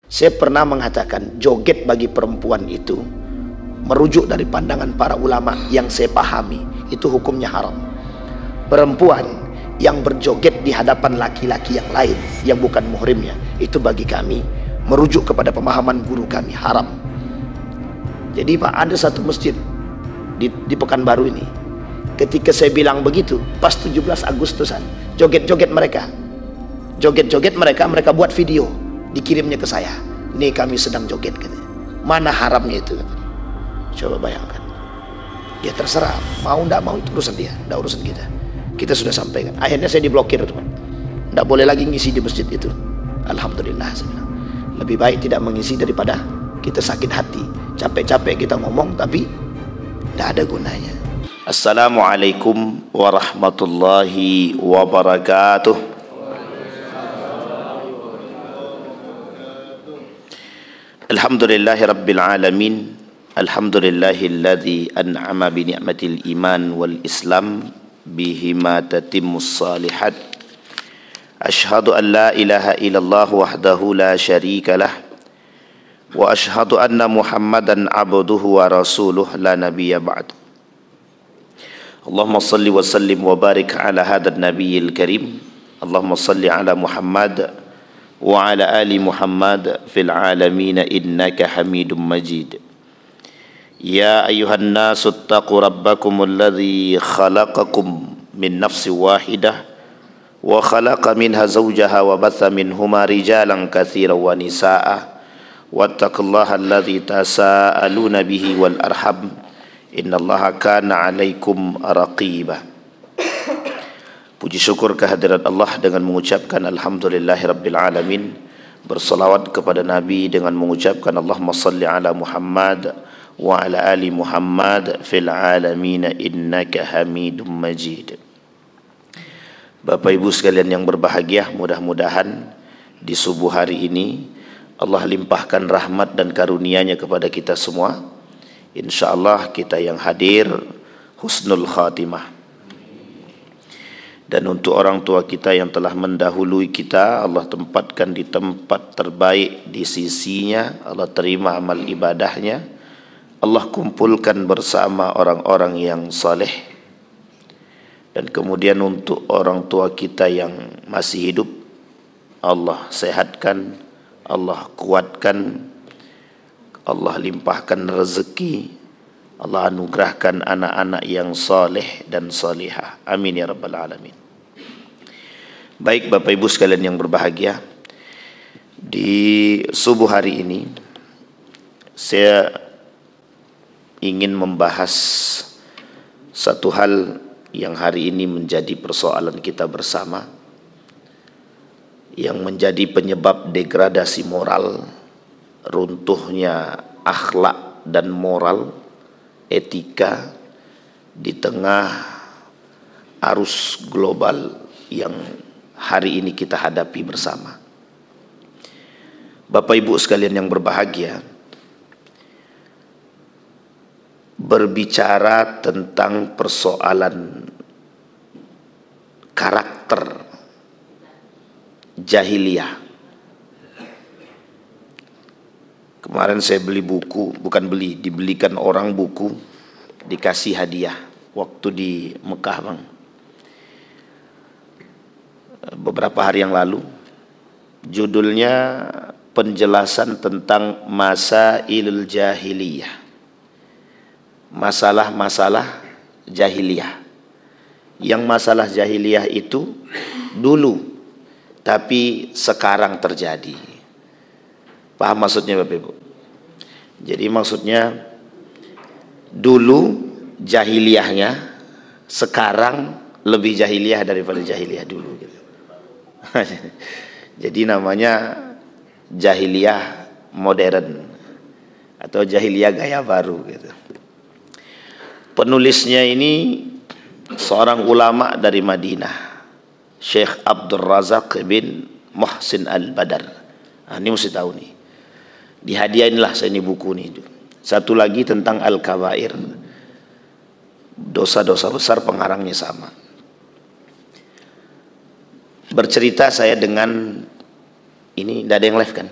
Saya pernah mengatakan joget bagi perempuan itu merujuk dari pandangan para ulama yang saya pahami, itu hukumnya haram. Perempuan yang berjoget di hadapan laki-laki yang lain yang bukan muhrimnya, itu bagi kami merujuk kepada pemahaman guru kami, haram. Jadi Pak, ada satu masjid di Pekanbaru ini, ketika saya bilang begitu pas 17 Agustusan, joget-joget mereka mereka buat video, dikirimnya ke saya. Nih kami sedang joget katanya. Mana haramnya itu katanya. Coba bayangkan. Ya terserah, mau ndak mau itu urusan dia, ndak urusan kita. Kita sudah sampaikan. Akhirnya saya diblokir teman. Ndak boleh lagi ngisi di masjid itu. Alhamdulillah saya bilang. Lebih baik tidak mengisi daripada kita sakit hati. Capek-capek kita ngomong tapi ndak ada gunanya. Assalamualaikum warahmatullahi wabarakatuh. Alhamdulillahi rabbil alamin. Alhamdulillahilladzi an'ama bi ni'matil iman wal islam bihima tatimmus salihat. Ashhadu an la ilaha illallah wahdahu la syarika lah wa ashhadu anna Muhammadan abduhu wa rasuluh la nabiyya ba'd. Allahumma salli wa sallim wa barik ala hadzal nabiyil karim. Allahumma salli ala Muhammad wa ala ali Muhammad fil alamin innaka Hamidum Majid. Ya ayyuhan nasu taqu rabbakumul ladzi khalaqakum min nafsin wahidah wa khalaqa minha zawjaha wa batha minhuma rijalan katsiran wa nisaa'a wattaqullaha alladzi tasaaluna bihi wal arham innallaha kana 'alaikum raqiba. Puji syukur kehadirat Allah dengan mengucapkan alhamdulillahirabbil alamin, berselawat kepada Nabi dengan mengucapkan Allahumma salli ala Muhammad wa ala ali Muhammad fil alamin innaka Hamidum Majid. Bapak Ibu sekalian yang berbahagia, mudah-mudahan di subuh hari ini Allah limpahkan rahmat dan karunia-Nya kepada kita semua. Insyaallah kita yang hadir husnul khatimah. Dan untuk orang tua kita yang telah mendahului kita, Allah tempatkan di tempat terbaik di sisinya, Allah terima amal ibadahnya, Allah kumpulkan bersama orang-orang yang saleh. Dan kemudian untuk orang tua kita yang masih hidup, Allah sehatkan, Allah kuatkan, Allah limpahkan rezeki, Allah anugerahkan anak-anak yang saleh dan salihah. Amin ya rabbal alamin. Baik Bapak Ibu sekalian yang berbahagia, di subuh hari ini saya ingin membahas satu hal yang hari ini menjadi persoalan kita bersama, yang menjadi penyebab degradasi moral, runtuhnya akhlak dan moral, etika di tengah arus global yang hari ini kita hadapi bersama. Bapak Ibu sekalian yang berbahagia, berbicara tentang persoalan karakter jahiliyah. Kemarin saya beli buku, bukan beli, dibelikan orang buku, dikasih hadiah waktu di Mekah Bang. Beberapa hari yang lalu, judulnya penjelasan tentang masailul jahiliyah, masalah-masalah jahiliyah. Yang masalah jahiliyah itu dulu tapi sekarang terjadi. Paham maksudnya Bapak Ibu? Jadi maksudnya dulu jahiliyahnya, sekarang lebih jahiliyah daripada jahiliyah dulu gitu. Jadi namanya jahiliyah modern atau jahiliyah gaya baru gitu. Penulisnya ini seorang ulama dari Madinah, Syekh Abdul Razak bin Muhsin Al-Badar. Nah, ini mesti tahu nih. Dihadiahinlah saya ini buku nih. Satu lagi tentang Al-Kabair, dosa-dosa besar, pengarangnya sama. Bercerita saya dengan ini, tidak ada yang live kan?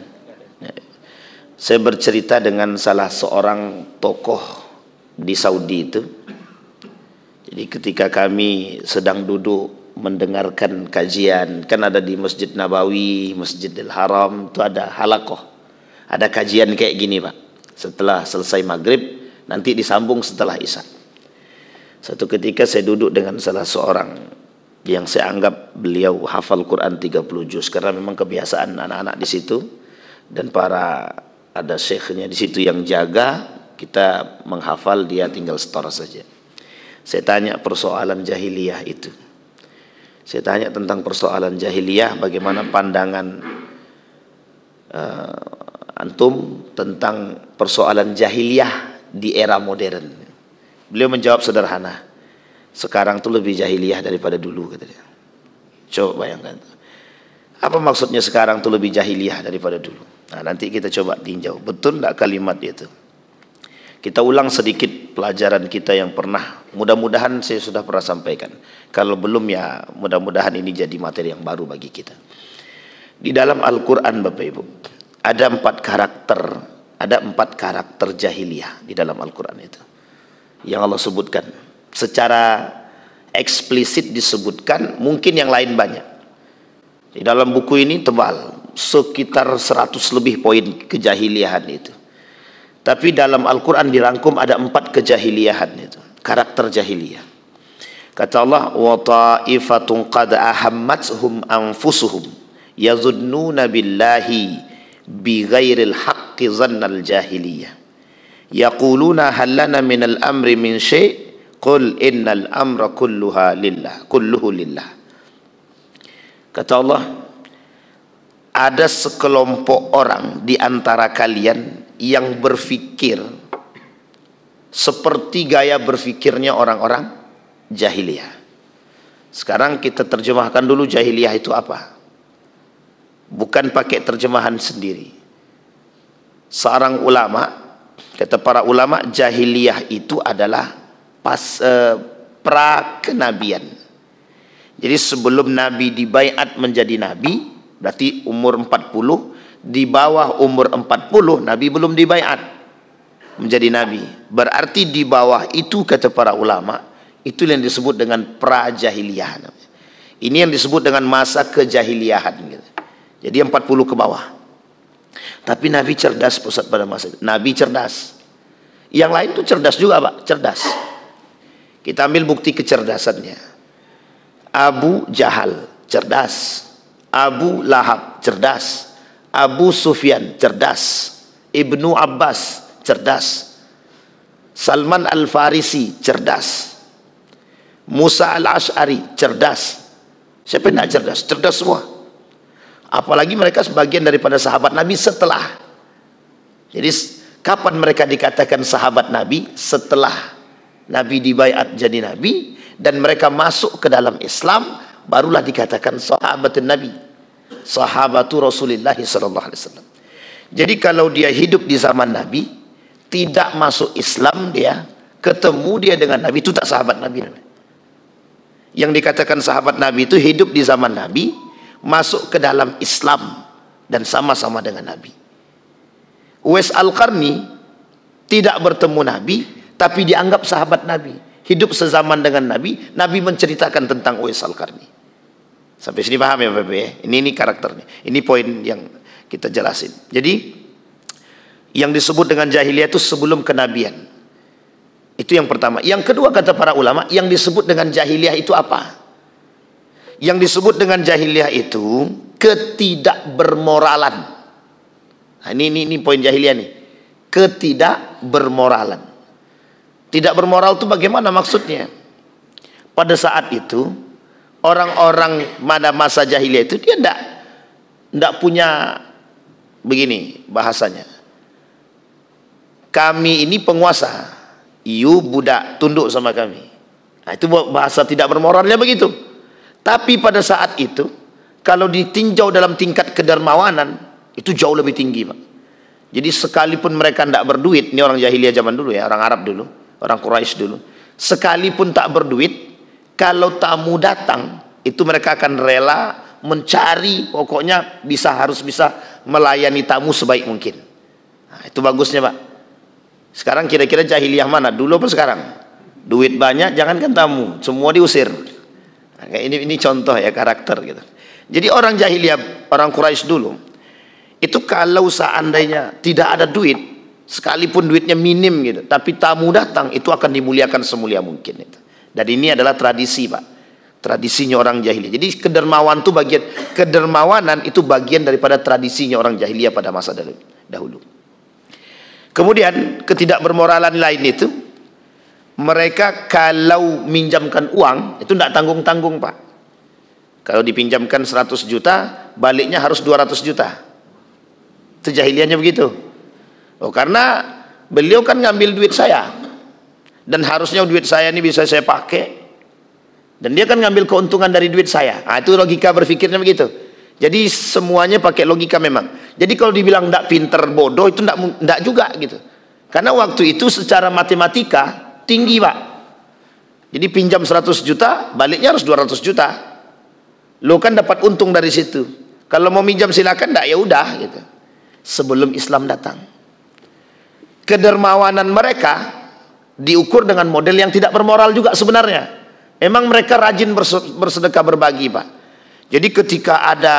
Saya bercerita dengan salah seorang tokoh di Saudi itu. Jadi ketika kami sedang duduk mendengarkan kajian, kan ada di Masjid Nabawi, Masjidil Haram, itu ada halaqah. Ada kajian kayak gini, Pak. Setelah selesai maghrib, nanti disambung setelah Isya. Satu ketika saya duduk dengan salah seorang yang saya anggap beliau hafal Quran 30 juz, karena memang kebiasaan anak-anak di situ dan para ada syekhnya di situ yang jaga, kita menghafal, dia tinggal setor saja. Saya tanya persoalan jahiliyah itu. Saya tanya tentang persoalan jahiliyah, bagaimana pandangan antum tentang persoalan jahiliyah di era modern. Beliau menjawab sederhana, sekarang tuh lebih jahiliyah daripada dulu, katanya. Coba bayangkan, apa maksudnya sekarang tuh lebih jahiliyah daripada dulu? Nah, nanti kita coba tinjau, betul enggak kalimat itu? Kita ulang sedikit pelajaran kita yang pernah, mudah-mudahan saya sudah pernah sampaikan. Kalau belum ya mudah-mudahan ini jadi materi yang baru bagi kita. Di dalam Al-Quran, Bapak Ibu, ada 4 karakter jahiliyah di dalam Al-Quran itu yang Allah sebutkan. Secara eksplisit disebutkan, mungkin yang lain banyak. Di dalam buku ini tebal, sekitar 100 lebih poin kejahiliahan itu. Tapi dalam Al-Quran dirangkum ada 4 kejahiliahan itu, karakter jahiliyah. Kata Allah, wa ta'ifatun qad ahammathum anfusuhum yazunnuna billahi bighairil haqqi dhannal jahiliyah yaquluna hal lana minal amri min syai' qul innal amra kulluhu lillah. Kata Allah, ada sekelompok orang di antara kalian yang berfikir seperti gaya berfikirnya orang-orang jahiliyah. Sekarang kita terjemahkan dulu jahiliyah itu apa. Bukan pakai terjemahan sendiri. Seorang ulama, kata para ulama, jahiliyah itu adalah pra-kenabian. Jadi sebelum Nabi dibaiat menjadi Nabi, berarti umur 40, di bawah umur 40 Nabi belum dibaiat menjadi Nabi. Berarti di bawah itu, kata para ulama, itu yang disebut dengan pra-jahiliyah. Ini yang disebut dengan masa kejahiliyahan gitu. Jadi 40 ke bawah. Tapi Nabi cerdas pusat pada masa itu. Nabi cerdas. Yang lain tuh cerdas juga, Pak, cerdas. Kita ambil bukti kecerdasannya. Abu Jahal cerdas, Abu Lahab cerdas, Abu Sufyan cerdas, Ibnu Abbas cerdas, Salman Al-Farisi cerdas, Musa Al-Ash'ari cerdas. Siapa yang tidak cerdas? Cerdas semua. Apalagi mereka sebagian daripada sahabat Nabi setelah. Jadi kapan mereka dikatakan sahabat Nabi? Setelah Nabi dibaiat jadi Nabi dan mereka masuk ke dalam Islam, barulah dikatakan sahabat Nabi, sahabatu Rasulullah sallallahu alaihi wasallam. Jadi kalau dia hidup di zaman Nabi, tidak masuk Islam, dia ketemu dia dengan Nabi, itu tak sahabat Nabi. Yang dikatakan sahabat Nabi itu hidup di zaman Nabi, masuk ke dalam Islam dan sama-sama dengan Nabi. Uwais Al-Qarni tidak bertemu Nabi, tapi dianggap sahabat Nabi, hidup sezaman dengan Nabi. Nabi menceritakan tentang Uwais Al-Qarni. Sampai sini paham ya Bapak ya? Ini karakternya. Ini poin yang kita jelasin. Jadi yang disebut dengan jahiliyah itu sebelum kenabian. Itu yang pertama. Yang kedua, kata para ulama, yang disebut dengan jahiliyah itu apa? Yang disebut dengan jahiliyah itu ketidakbermoralan. Nah, ini poin jahiliyah nih. Ketidakbermoralan. Tidak bermoral itu bagaimana maksudnya? Pada saat itu orang-orang pada masa jahiliyah itu dia tidak punya, begini bahasanya, kami ini penguasa, you budak, tunduk sama kami. Nah, itu bahasa tidak bermoralnya begitu. Tapi pada saat itu, kalau ditinjau dalam tingkat kedermawanan, itu jauh lebih tinggi, Pak. Jadi sekalipun mereka tidak berduit, ini orang jahiliyah zaman dulu ya, orang Arab dulu, orang Quraisy dulu, sekalipun tak berduit, kalau tamu datang, itu mereka akan rela mencari, pokoknya harus bisa melayani tamu sebaik mungkin. Nah, itu bagusnya Pak. Sekarang kira-kira jahiliyah mana? Dulu apa sekarang? Duit banyak, jangankan tamu, semua diusir. Nah, ini contoh ya karakter gitu. Jadi orang jahiliyah, orang Quraisy dulu, itu kalau seandainya tidak ada duit, sekalipun duitnya minim gitu, tapi tamu datang, itu akan dimuliakan semulia mungkin itu. Dan ini adalah tradisi Pak, tradisinya orang jahiliyah. Jadi kedermawanan itu bagian daripada tradisinya orang jahiliyah pada masa dahulu. Kemudian ketidakbermoralan lain itu, mereka kalau minjamkan uang itu tidak tanggung-tanggung Pak. Kalau dipinjamkan 100 juta, baliknya harus 200 juta. Itu jahiliyahnya begitu. Oh, karena beliau kan ngambil duit saya, dan harusnya duit saya ini bisa saya pakai, dan dia kan ngambil keuntungan dari duit saya. Nah, itu logika berpikirnya begitu. Jadi semuanya pakai logika memang. Jadi kalau dibilang tidak pinter, bodoh, itu tidak juga gitu. Karena waktu itu secara matematika tinggi Pak. Jadi pinjam 100 juta, baliknya harus 200 juta. Lo kan dapat untung dari situ. Kalau mau minjam silakan, tidak ya udah gitu. Sebelum Islam datang, kedermawanan mereka diukur dengan model yang tidak bermoral juga sebenarnya. Emang mereka rajin bersedekah berbagi Pak. Jadi ketika ada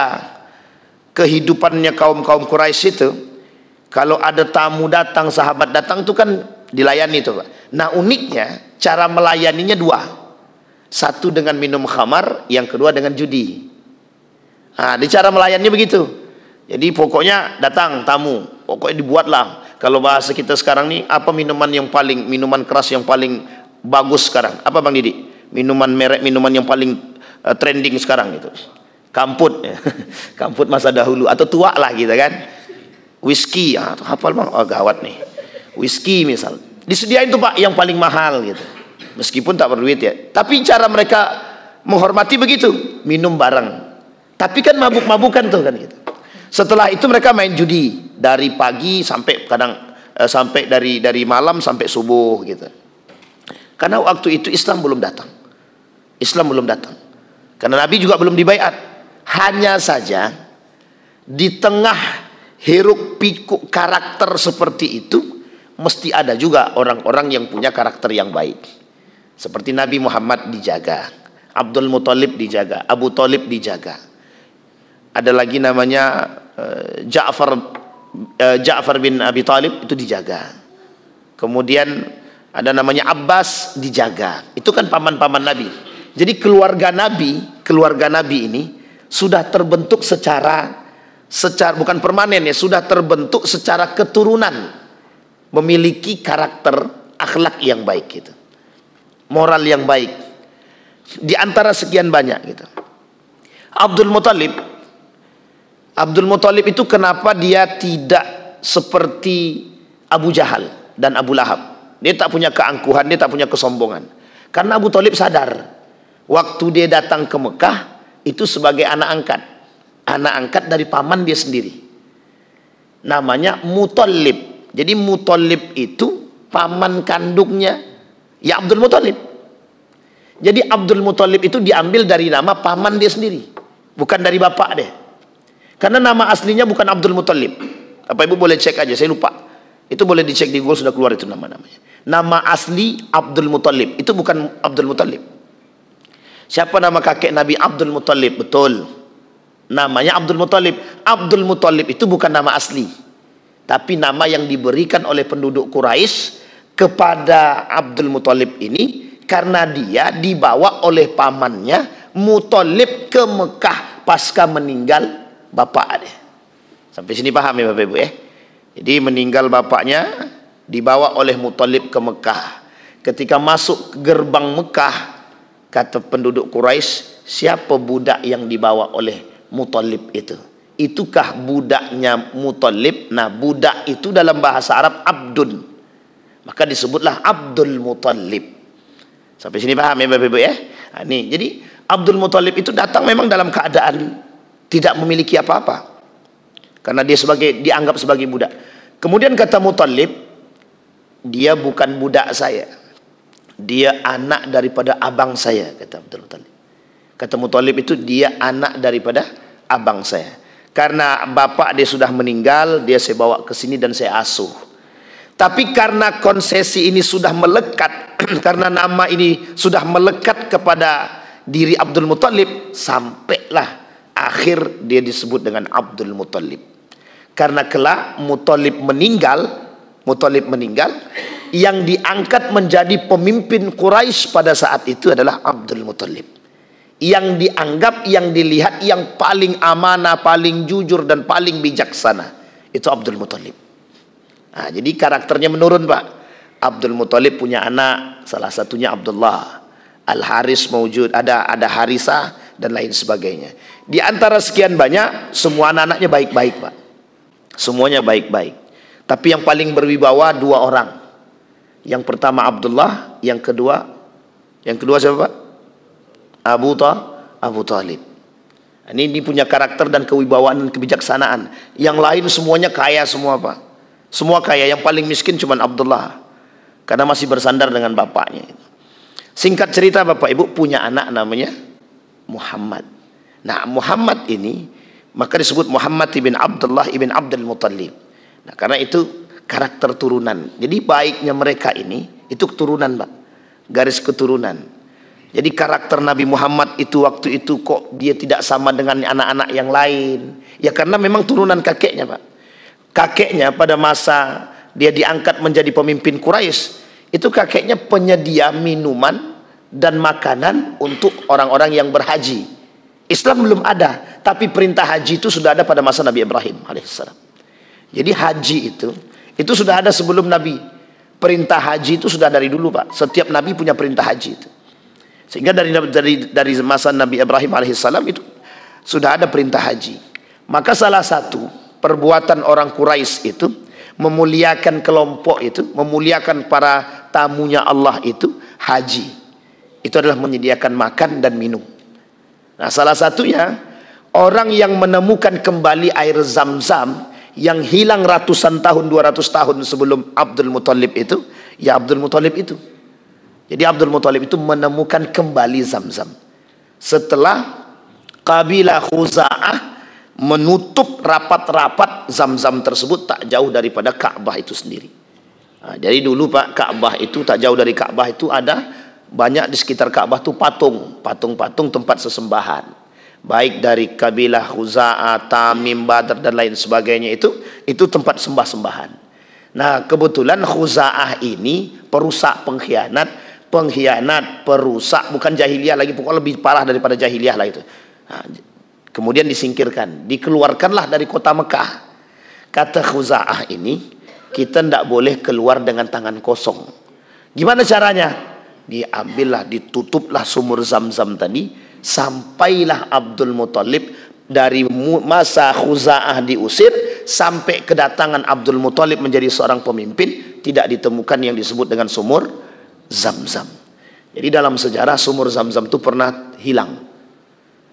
kehidupannya kaum Quraisy itu, kalau ada tamu datang, sahabat datang itu kan dilayani itu Pak. Nah uniknya cara melayaninya dua. Satu dengan minum khamar, yang kedua dengan judi. Nah, di cara melayaninya begitu. Jadi pokoknya datang tamu, pokoknya dibuatlah. Kalau bahasa kita sekarang nih, apa minuman keras yang paling bagus sekarang? Apa Bang Didi? Minuman yang paling trending sekarang itu. Kamput, ya. Kamput masa dahulu atau tua lah gitu kan. Whisky, hafal Bang? Oh gawat nih. Whisky misal. Disediain tuh Pak yang paling mahal gitu. Meskipun tak berduit ya. Tapi cara mereka menghormati begitu, minum bareng. Tapi kan mabuk-mabukan tuh kan gitu. Setelah itu mereka main judi dari pagi sampai sampai dari malam sampai subuh gitu. Karena waktu itu Islam belum datang. Islam belum datang. Karena Nabi juga belum dibaiat. Hanya saja di tengah hiruk pikuk karakter seperti itu mesti ada juga orang-orang yang punya karakter yang baik. Seperti Nabi Muhammad dijaga, Abdul Muthalib dijaga, Abu Thalib dijaga. Ada lagi namanya Ja'far bin Abi Thalib itu dijaga. Kemudian ada namanya Abbas dijaga. Itu kan paman-paman Nabi. Jadi keluarga Nabi ini sudah terbentuk secara bukan permanen ya, sudah terbentuk secara keturunan, memiliki karakter akhlak yang baik gitu. Moral yang baik. Di antara sekian banyak gitu. Abdul Muthalib itu kenapa dia tidak seperti Abu Jahal dan Abu Lahab? Dia tak punya keangkuhan, dia tak punya kesombongan. Karena Abu Thalib sadar, waktu dia datang ke Mekah, itu sebagai anak angkat. Anak angkat dari paman dia sendiri. Namanya Muthalib. Jadi Muthalib itu paman kandungnya ya Abdul Muthalib. Jadi Abdul Muthalib itu diambil dari nama paman dia sendiri, bukan dari bapak dia. Karena nama aslinya bukan Abdul Muthalib. Bapak Ibu boleh cek aja, saya lupa. Itu boleh dicek di Google, sudah keluar itu nama-namanya. Nama asli Abdul Muthalib, itu bukan Abdul Muthalib. Siapa nama kakek Nabi? Abdul Muthalib, betul. Namanya Abdul Muthalib. Abdul Muthalib itu bukan nama asli, tapi nama yang diberikan oleh penduduk Quraisy kepada Abdul Muthalib ini karena dia dibawa oleh pamannya Muthalib ke Mekah pasca meninggal bapak dia. Sampai sini paham ya Bapak Ibu ya? Jadi meninggal bapaknya, dibawa oleh Muthalib ke Mekah. Ketika masuk ke gerbang Mekah, kata penduduk Quraisy, siapa budak yang dibawa oleh Muthalib itu? Itukah budaknya Muthalib? Nah, budak itu dalam bahasa Arab abdun. Maka disebutlah Abdul Muthalib. Sampai sini paham ya Bapak Ibu ya? Nah, ini, jadi Abdul Muthalib itu datang memang dalam keadaan tidak memiliki apa-apa, karena dia dianggap sebagai budak. Kemudian kata Muthalib, dia bukan budak saya, dia anak daripada abang saya, kata Abdul Muthalib. Kata Muthalib itu dia anak daripada abang saya. karena bapak dia sudah meninggal, dia saya bawa ke sini dan saya asuh. Tapi karena konsesi ini sudah melekat, karena nama ini sudah melekat kepada diri Abdul Muthalib, sampailah akhir dia disebut dengan Abdul Muthalib. Karena kelak Muthalib meninggal, yang diangkat menjadi pemimpin Quraisy pada saat itu adalah Abdul Muthalib. Yang dianggap, yang dilihat yang paling amanah, paling jujur dan paling bijaksana itu Abdul Muthalib. Nah, jadi karakternya menurun, Pak. Abdul Muthalib punya anak, salah satunya Abdullah, Al-Haris maujud, ada Harisah dan lain sebagainya. Di antara sekian banyak, semua anak-anaknya baik-baik, Pak. Semuanya baik-baik. Tapi yang paling berwibawa dua orang. Yang pertama Abdullah, yang kedua siapa, Pak? Abu Talib. Ini punya karakter dan kewibawaan dan kebijaksanaan. Yang lain semuanya kaya semua, Pak. Semua kaya, yang paling miskin cuma Abdullah, karena masih bersandar dengan bapaknya. Singkat cerita, Bapak Ibu punya anak namanya Muhammad. Nah, Muhammad ini maka disebut Muhammad ibn Abdullah ibn Abdul Muthalib. Nah, karena itu karakter turunan. Jadi baiknya mereka ini itu keturunan, Pak. Garis keturunan. Jadi karakter Nabi Muhammad itu waktu itu kok dia tidak sama dengan anak-anak yang lain? Ya karena memang turunan kakeknya, Pak. Kakeknya pada masa dia diangkat menjadi pemimpin Quraisy, itu kakeknya penyedia minuman dan makanan untuk orang-orang yang berhaji. Islam belum ada, tapi perintah haji itu sudah ada pada masa Nabi Ibrahim alaihissalam. Jadi haji itu sudah ada sebelum Nabi. Perintah haji itu sudah dari dulu, Pak. Setiap Nabi punya perintah haji itu. Sehingga dari masa Nabi Ibrahim alaihissalam itu sudah ada perintah haji. Maka salah satu perbuatan orang Quraisy itu memuliakan kelompok itu, memuliakan para tamunya Allah itu, haji. Itu adalah menyediakan makan dan minum. Nah, salah satunya orang yang menemukan kembali air Zam-Zam yang hilang ratusan tahun, 200 tahun sebelum Abdul Muthalib itu, ya Abdul Muthalib itu. Jadi Abdul Muthalib itu menemukan kembali Zam-Zam setelah kabilah Khuza'ah menutup rapat-rapat Zam-Zam tersebut tak jauh daripada Ka'bah itu sendiri. Nah, jadi dulu, Pak, Ka'bah itu tak jauh dari Ka'bah itu ada banyak di sekitar Ka'bah itu patung-patung tempat sesembahan. Baik dari kabilah Khuza'ah, Tamim, Badr dan lain sebagainya itu tempat sembah-sembahan. Nah, kebetulan Khuza'ah ini perusak, pengkhianat, perusak, bukan jahiliyah lagi, pokoknya lebih parah daripada jahiliyah lah itu. Nah, kemudian disingkirkan, dikeluarkanlah dari kota Mekah. Kata Khuza'ah ini, kita tidak boleh keluar dengan tangan kosong. Gimana caranya? Diambillah, ditutuplah sumur Zam-Zam tadi, sampailah Abdul Muthalib dari masa Khuza'ah diusir sampai kedatangan Abdul Muthalib menjadi seorang pemimpin, tidak ditemukan yang disebut dengan sumur Zam-Zam. Jadi dalam sejarah sumur Zam-Zam itu pernah hilang.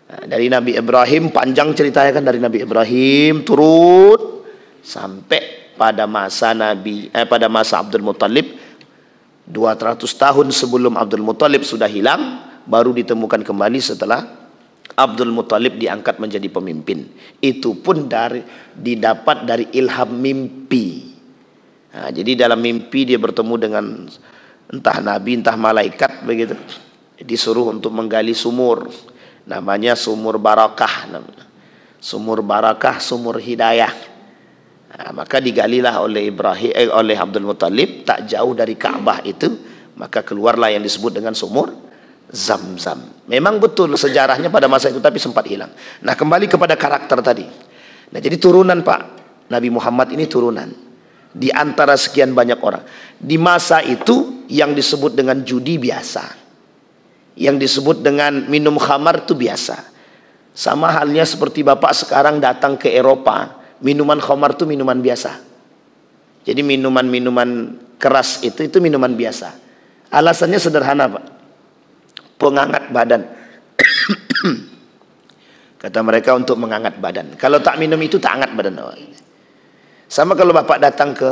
Nah, dari Nabi Ibrahim, panjang ceritanya kan, dari Nabi Ibrahim turun sampai pada masa Abdul Muthalib, 200 tahun sebelum Abdul Muthalib sudah hilang, baru ditemukan kembali setelah Abdul Muthalib diangkat menjadi pemimpin. Itu pun didapat dari ilham mimpi. Nah, jadi dalam mimpi dia bertemu dengan entah nabi, entah malaikat begitu. Disuruh untuk menggali sumur. Namanya sumur barakah. Sumur barakah, sumur hidayah. Nah, maka digalilah oleh Abdul Muthalib tak jauh dari Ka'bah itu, maka keluarlah yang disebut dengan sumur Zam-Zam. Memang betul sejarahnya pada masa itu, tapi sempat hilang. Nah, kembali kepada karakter tadi. Nah, jadi turunan, Pak, Nabi Muhammad ini turunan di antara sekian banyak orang. Di masa itu yang disebut dengan judi biasa, yang disebut dengan minum khamar itu biasa. Sama halnya seperti Bapak sekarang datang ke Eropa, minuman khamar itu minuman biasa. Jadi minuman-minuman keras itu minuman biasa. Alasannya sederhana, Pak. Penghangat badan. Kata mereka untuk menghangat badan. Kalau tak minum itu tak hangat badan. Sama kalau Bapak datang ke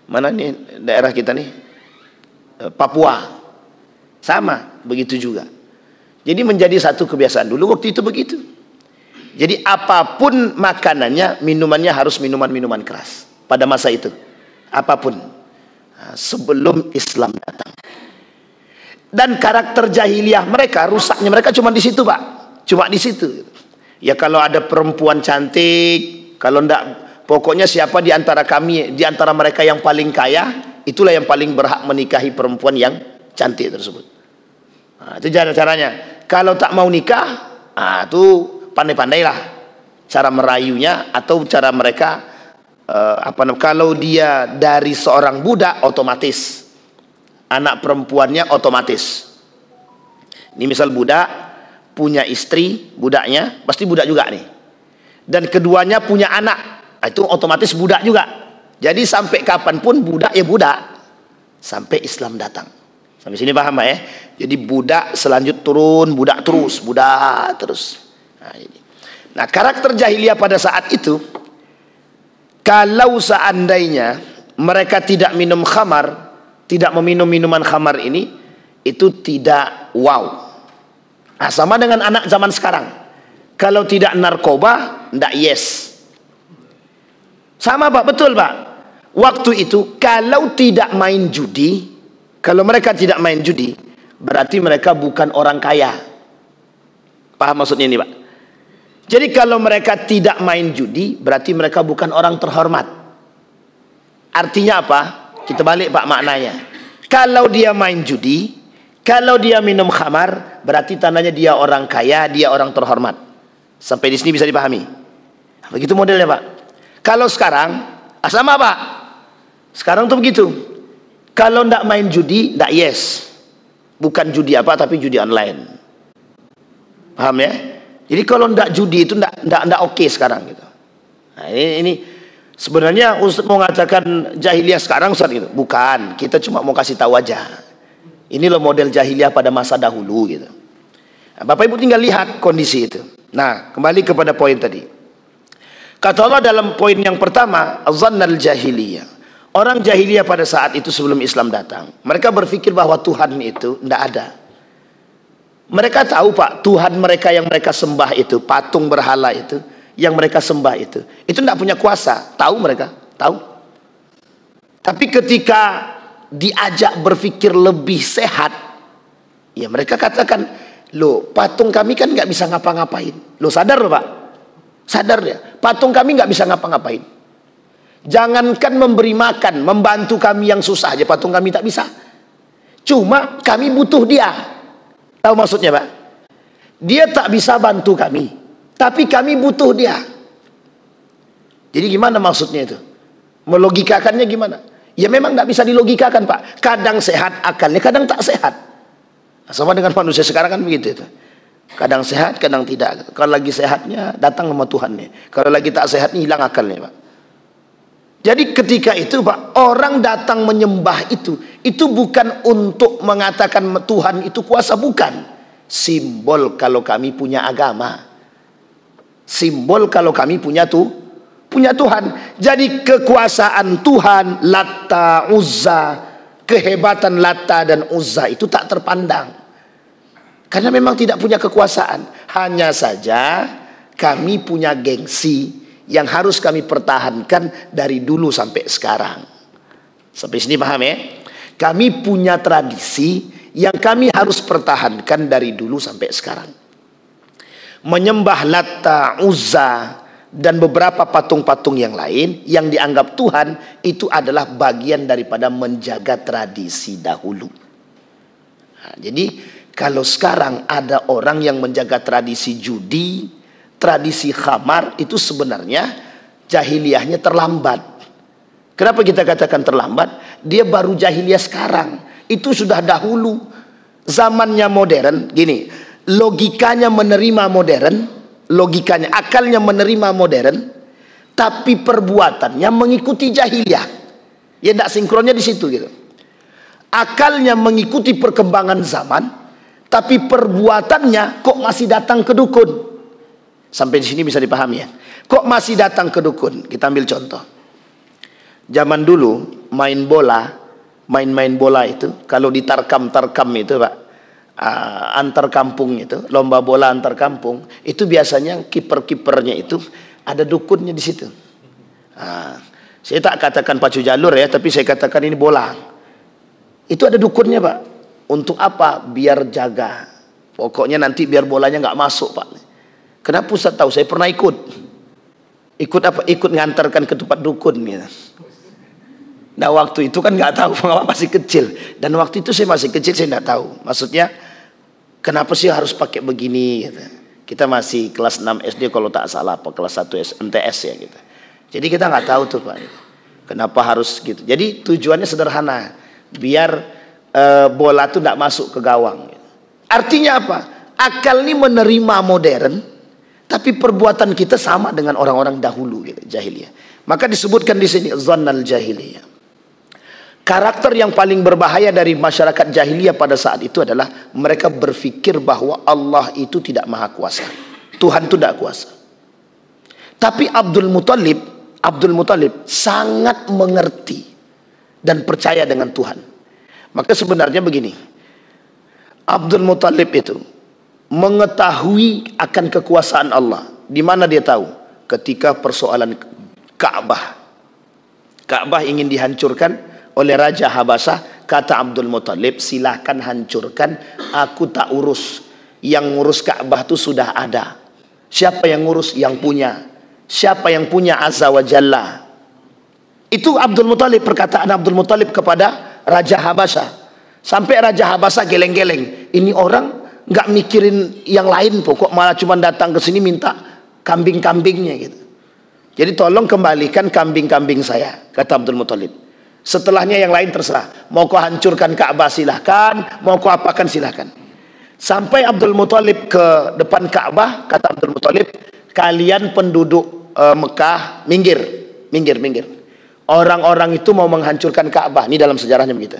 mana nih daerah kita nih, Papua, sama begitu juga. Jadi menjadi satu kebiasaan. Dulu waktu itu begitu. Jadi apapun makanannya, minumannya harus minuman-minuman keras pada masa itu. Apapun. Sebelum Islam datang. Dan karakter jahiliyah mereka, rusaknya mereka cuma di situ, Pak. Cuma di situ. Ya kalau ada perempuan cantik, kalau enggak, pokoknya siapa di antara kami, di antara mereka yang paling kaya, itulah yang paling berhak menikahi perempuan yang cantik tersebut. Itu caranya. Kalau tak mau nikah, itu pandai-pandailah cara merayunya atau cara mereka kalau dia dari seorang budak, otomatis anak perempuannya otomatis. Ini misal budak punya istri, budaknya pasti budak juga nih. Dan keduanya punya anak, itu otomatis budak juga. Jadi sampai kapanpun budak ya budak, sampai Islam datang. Sampai sini paham ya? Jadi budak selanjut turun, budak terus, budak terus. Nah, karakter jahiliyah pada saat itu, kalau seandainya mereka tidak minum khamar, tidak meminum minuman khamar ini, itu tidak wow. Nah, sama dengan anak zaman sekarang. Kalau tidak narkoba, tidak yes. Sama Pak, betul Pak. Waktu itu kalau tidak main judi, kalau mereka tidak main judi, berarti mereka bukan orang kaya. Paham maksudnya ini Pak? Jadi kalau mereka tidak main judi, berarti mereka bukan orang terhormat. Artinya apa? Kita balik Pak maknanya. Kalau dia main judi, kalau dia minum khamar, berarti tandanya dia orang kaya, dia orang terhormat. Sampai di sini bisa dipahami. Begitu modelnya Pak. Kalau sekarang, sama Pak. Sekarang tuh begitu. Kalau ndak main judi, ndak yes. Bukan judi apa, tapi judi online. Paham ya? Jadi kalau ndak judi itu ndak oke sekarang gitu. Nah, ini sebenarnya Ustaz mau mengatakan jahiliyah sekarang Ustaz gitu. Bukan, kita cuma mau kasih tahu aja. Ini loh model jahiliyah pada masa dahulu gitu. Nah, Bapak Ibu tinggal lihat kondisi itu. Nah, kembali kepada poin tadi. Kata Allah dalam poin yang pertama, azannal jahiliyah. Orang jahiliyah pada saat itu sebelum Islam datang, mereka berpikir bahwa Tuhan itu tidak ada. Mereka tahu Pak, Tuhan mereka yang mereka sembah itu, patung berhala itu, yang mereka sembah itu tidak punya kuasa. Tahu mereka, tahu. Tapi ketika diajak berpikir lebih sehat, ya mereka katakan, loh patung kami kan nggak bisa ngapa-ngapain. Loh sadar loh Pak, sadar ya, patung kami nggak bisa ngapa-ngapain. Jangankan memberi makan, membantu kami yang susah aja patung kami tak bisa. Cuma kami butuh dia. Tahu maksudnya Pak? Dia tak bisa bantu kami, tapi kami butuh dia. Jadi gimana maksudnya itu? Melogikakannya gimana? Ya memang tidak bisa dilogikakan Pak. Kadang sehat akalnya, kadang tak sehat. Sama dengan manusia sekarang kan begitu itu. Kadang sehat, kadang tidak. Kalau lagi sehatnya datang sama Tuhannya. Kalau lagi tak sehatnya hilang akalnya Pak. Jadi ketika itu Pak, orang datang menyembah itu bukan untuk mengatakan Tuhan itu kuasa, bukan. Simbol kalau kami punya agama. Simbol kalau kami punya Tuhan. Jadi kekuasaan Tuhan, Latta, Uzza, kehebatan Latta dan Uzza itu tak terpandang. Karena memang tidak punya kekuasaan. Hanya saja kami punya gengsi yang harus kami pertahankan dari dulu sampai sekarang. Sampai sini paham ya? Kami punya tradisi yang kami harus pertahankan dari dulu sampai sekarang. Menyembah Latta, Uzza, dan beberapa patung-patung yang lain yang dianggap Tuhan, itu adalah bagian daripada menjaga tradisi dahulu. Nah, jadi kalau sekarang ada orang yang menjaga tradisi judi, tradisi khamar, itu sebenarnya jahiliyahnya terlambat. Kenapa kita katakan terlambat? Dia baru jahiliyah sekarang. Itu sudah dahulu. Zamannya modern, gini, logikanya menerima modern, logikanya, akalnya menerima modern, tapi perbuatannya mengikuti jahiliyah. Ya tidak sinkronnya di situ gitu. Akalnya mengikuti perkembangan zaman, tapi perbuatannya kok masih datang ke dukun. Sampai di sini bisa dipahami ya. Kok masih datang ke dukun? Kita ambil contoh. Zaman dulu main bola itu kalau ditarkam itu Pak, antar kampung itu, lomba bola antar kampung, itu biasanya kiper-kipernya itu ada dukunnya di situ. Saya tak katakan pacu jalur ya, tapi saya katakan ini bola. Itu ada dukunnya Pak. Untuk apa? Biar jaga. Pokoknya nanti biar bolanya nggak masuk Pak. Kenapa Ustaz tahu? Saya pernah ikut. Ikut apa? Ikut ngantarkan ke tempat dukun gitu. Nah waktu itu kan nggak tahu, masih kecil. Dan waktu itu saya masih kecil, saya nggak tahu. Maksudnya kenapa sih harus pakai begini? Gitu. Kita masih kelas 6 SD kalau tak salah, apa kelas 1 MTS ya gitu. Jadi kita nggak tahu tuh Pak. Kenapa harus gitu? Jadi tujuannya sederhana, biar bola tuh nggak masuk ke gawang. Gitu. Artinya apa? Akal ini menerima modern, tapi perbuatan kita sama dengan orang-orang dahulu gitu, jahiliyah. Maka disebutkan di sini zannal jahiliyah. Karakter yang paling berbahaya dari masyarakat jahiliyah pada saat itu adalah mereka berpikir bahwa Allah itu tidak maha kuasa. Tuhan itu tidak kuasa. Tapi Abdul Muthalib sangat mengerti dan percaya dengan Tuhan. Maka sebenarnya begini, Abdul Muthalib itu mengetahui akan kekuasaan Allah. Di mana dia tahu? Ketika persoalan Ka'bah. Ka'bah ingin dihancurkan oleh Raja Habasah, kata Abdul Muthalib, silahkan hancurkan, aku tak urus. Yang ngurus Ka'bah itu sudah ada. Siapa yang ngurus? Yang punya. Siapa yang punya? Azza wa Jalla. Itu Abdul Muthalib, perkataan Abdul Muthalib kepada Raja Habasah. Sampai Raja Habasah geleng-geleng. Ini orang nggak mikirin yang lain, pokok malah cuma datang ke sini minta kambing-kambingnya gitu. Jadi tolong kembalikan kambing-kambing saya, kata Abdul Muthalib. Setelahnya yang lain terserah. Mau kau hancurkan Ka'bah silahkan, mau kau apakan silahkan. Sampai Abdul Muthalib ke depan Ka'bah, kata Abdul Muthalib, kalian penduduk Mekah, minggir. Orang-orang itu mau menghancurkan Ka'bah. Ini dalam sejarahnya begitu.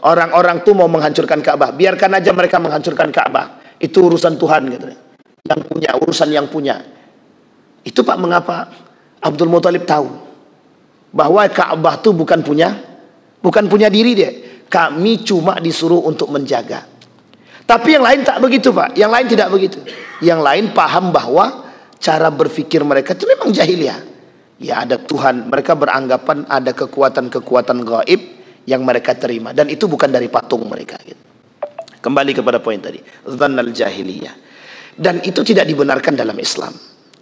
Orang-orang itu mau menghancurkan Ka'bah. Biarkan aja mereka menghancurkan Ka'bah. Itu urusan Tuhan gitu. Yang punya, urusan yang punya. Itu Pak mengapa Abdul Muthalib tahu bahwa Ka'bah itu bukan punya diri dia. Kami cuma disuruh untuk menjaga. Tapi yang lain tak begitu Pak. Yang lain tidak begitu. Yang lain paham bahwa cara berpikir mereka itu memang jahiliyah. Ya ada Tuhan. Mereka beranggapan ada kekuatan-kekuatan gaib yang mereka terima. Dan itu bukan dari patung mereka. Gitu. Kembali kepada poin tadi. Dzannal jahiliyah. Dan itu tidak dibenarkan dalam Islam.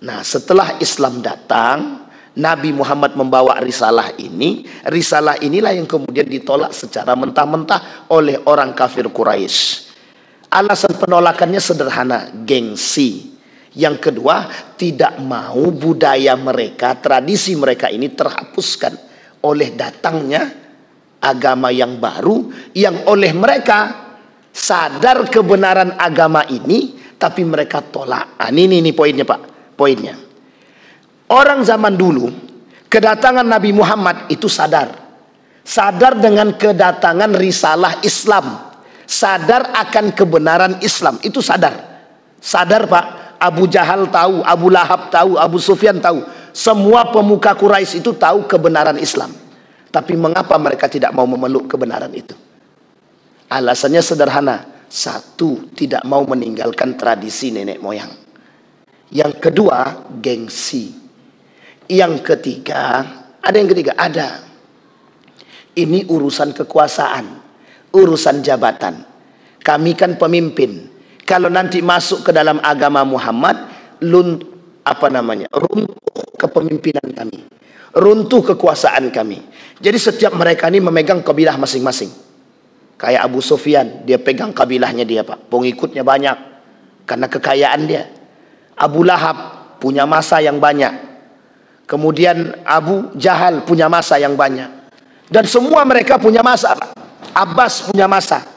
Nah setelah Islam datang, Nabi Muhammad membawa risalah ini. Risalah inilah yang kemudian ditolak secara mentah-mentah oleh orang kafir Quraisy. Alasan penolakannya sederhana, gengsi. Yang kedua, tidak mau budaya mereka, tradisi mereka ini terhapuskan oleh datangnya agama yang baru, yang oleh mereka sadar kebenaran agama ini, tapi mereka tolak. Ini poinnya Pak, poinnya. Orang zaman dulu, kedatangan Nabi Muhammad itu sadar dengan kedatangan risalah Islam, sadar akan kebenaran Islam, itu sadar Pak. Abu Jahal tahu, Abu Lahab tahu, Abu Sufyan tahu, semua pemuka Quraisy itu tahu kebenaran Islam. Tapi mengapa mereka tidak mau memeluk kebenaran itu? Alasannya sederhana. Satu, tidak mau meninggalkan tradisi nenek moyang. Yang kedua, gengsi. Yang ketiga, ada. Ini urusan kekuasaan, urusan jabatan. Kami kan pemimpin. Kalau nanti masuk ke dalam agama Muhammad, runtuh kepemimpinan kami, runtuh kekuasaan kami. Jadi setiap mereka ini memegang kabilah masing-masing. Kayak Abu Sufyan, dia pegang kabilahnya dia Pak, pengikutnya banyak karena kekayaan dia. Abu Lahab punya masa yang banyak. Kemudian Abu Jahal punya masa yang banyak. Dan semua mereka punya masa. Abbas punya masa.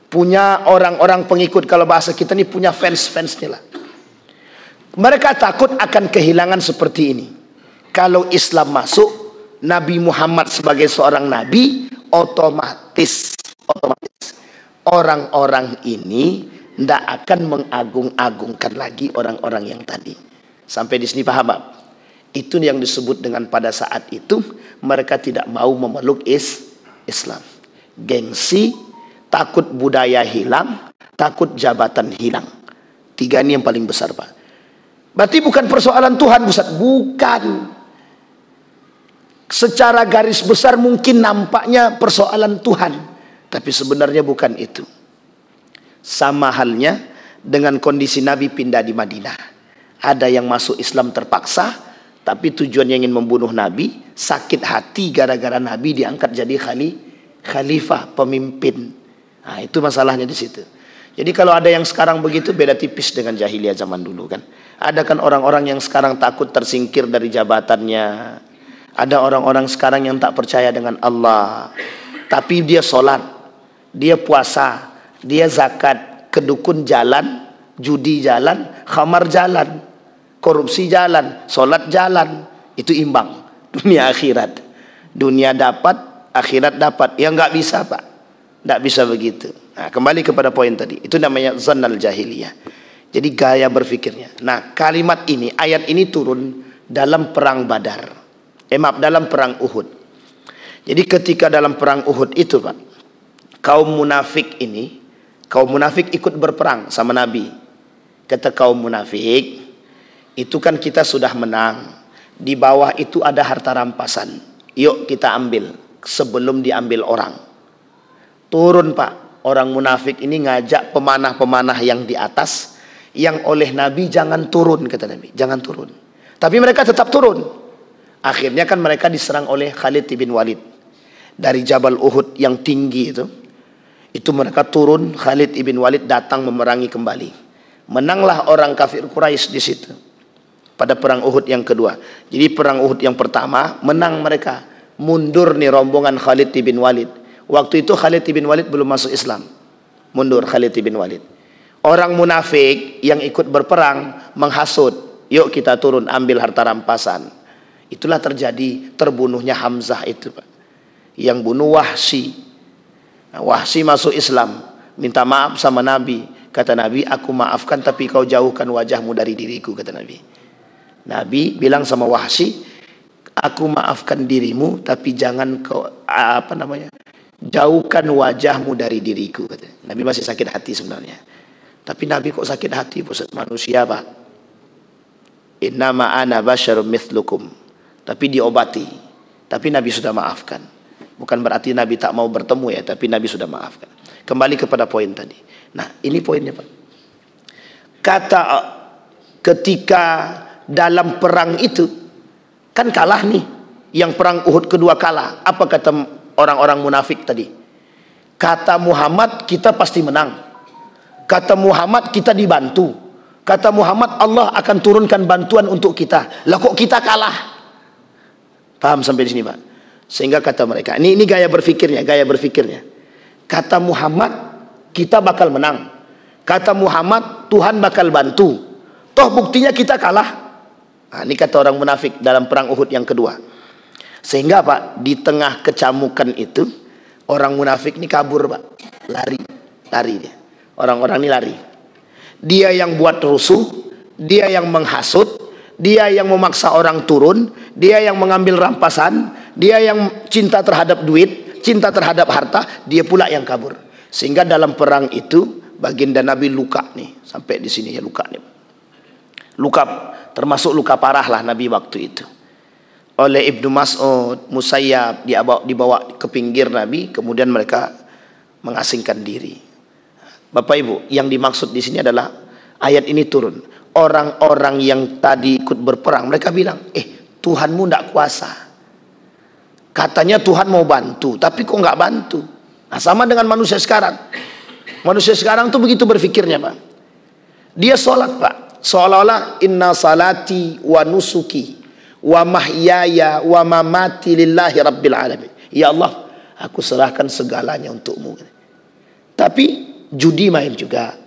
Punya orang-orang pengikut, kalau bahasa kita ini punya fans-fansnya lah. Mereka takut akan kehilangan seperti ini. Kalau Islam masuk, Nabi Muhammad sebagai seorang nabi, otomatis orang-orang ini tidak akan mengagung-agungkan lagi orang-orang yang tadi. Sampai di sini paham Pak? Itu yang disebut dengan pada saat itu mereka tidak mau memeluk Islam. Gengsi, takut budaya hilang, takut jabatan hilang. 3 ini yang paling besar, Pak. Berarti bukan persoalan Tuhan, Ustaz. Bukan. Secara garis besar mungkin nampaknya persoalan Tuhan, tapi sebenarnya bukan itu. Sama halnya dengan kondisi Nabi pindah di Madinah. Ada yang masuk Islam terpaksa, tapi tujuannya ingin membunuh Nabi, sakit hati gara-gara Nabi diangkat jadi khalifah, pemimpin. Nah, itu masalahnya di situ. Jadi kalau ada yang sekarang begitu, beda tipis dengan jahiliyah zaman dulu kan. Ada kan orang-orang yang sekarang takut tersingkir dari jabatannya. Ada orang-orang sekarang yang tak percaya dengan Allah, tapi dia sholat, dia puasa, dia zakat, kedukun jalan, judi jalan, khamar jalan, korupsi jalan, sholat jalan. Itu imbang. Dunia akhirat. Dunia dapat, akhirat dapat. Ya nggak bisa, Pak. Nggak bisa begitu. Nah, kembali kepada poin tadi. Itu namanya zannal jahiliyah. Jadi gaya berfikirnya. Nah, kalimat ini, ayat ini turun dalam perang Badar. Dalam perang Uhud. Jadi ketika dalam perang Uhud itu, Pak, kaum munafik ikut berperang sama Nabi. Kata kaum munafik, itu kan kita sudah menang. Di bawah itu ada harta rampasan. Yuk kita ambil sebelum diambil orang. Turun, Pak. Orang munafik ini ngajak pemanah-pemanah yang di atas, yang oleh Nabi jangan turun, kata Nabi, jangan turun. Tapi mereka tetap turun. Akhirnya kan mereka diserang oleh Khalid bin Walid dari Jabal Uhud yang tinggi itu. Itu mereka turun, Khalid bin Walid datang memerangi kembali. Menanglah orang kafir Quraisy di situ pada perang Uhud yang kedua. Jadi perang Uhud yang pertama menang mereka. Mundur nih rombongan Khalid bin Walid. Waktu itu Khalid bin Walid belum masuk Islam. Mundur Khalid bin Walid. Orang munafik yang ikut berperang menghasut, yuk kita turun ambil harta rampasan. Itulah terjadi terbunuhnya Hamzah itu, Pak, yang bunuh Wahsy. Nah, Wahsy masuk Islam, minta maaf sama Nabi. Kata Nabi, aku maafkan tapi kau jauhkan wajahmu dari diriku, kata Nabi. Nabi bilang sama Wahsy, aku maafkan dirimu tapi jangan kau jauhkan wajahmu dari diriku, kata. Nabi masih sakit hati sebenarnya. Tapi Nabi kok sakit hati, Ustaz? Manusia, Pak. Innama ana basyarum mithlukum. Tapi diobati. Tapi Nabi sudah maafkan. Bukan berarti Nabi tak mau bertemu ya, tapi Nabi sudah maafkan. Kembali kepada poin tadi. Nah, ini poinnya, Pak. Kata ketika dalam perang itu kan kalah nih. Yang perang Uhud kedua kalah. Apa kata orang-orang munafik tadi? Kata Muhammad, kita pasti menang. Kata Muhammad, kita dibantu. Kata Muhammad, Allah akan turunkan bantuan untuk kita. Lah kok kita kalah? Paham sampai di sini, Pak? Sehingga kata mereka, ini gaya berfikirnya. Kata Muhammad, kita bakal menang. Kata Muhammad, Tuhan bakal bantu. Toh buktinya kita kalah. Nah, ini kata orang munafik dalam perang Uhud yang kedua. Sehingga, Pak, di tengah kecamukan itu, orang munafik ini kabur, Pak. Lari dia. Orang-orang ini lari. Dia yang buat rusuh, dia yang menghasut, dia yang memaksa orang turun, dia yang mengambil rampasan, dia yang cinta terhadap duit, cinta terhadap harta, dia pula yang kabur. Sehingga dalam perang itu baginda Nabi luka nih, sampai di sini ya luka nih. Luka, termasuk luka parah lah Nabi waktu itu. Oleh Ibnu Mas'ud, Musayyab dibawa ke pinggir Nabi, kemudian mereka mengasingkan diri. Bapak Ibu, yang dimaksud di sini adalah ayat ini turun. Orang-orang yang tadi ikut berperang, mereka bilang, Tuhanmu tidak kuasa. Katanya Tuhan mau bantu, tapi kok nggak bantu? Nah, sama dengan manusia sekarang. Manusia sekarang tuh begitu berfikirnya, Pak. Dia sholat, Pak. Seolah-olah inna salati wa nusuki wa mahyaya wa mamati lillahi rabbil alamin. Ya Allah, aku serahkan segalanya untukmu. Tapi judi main juga,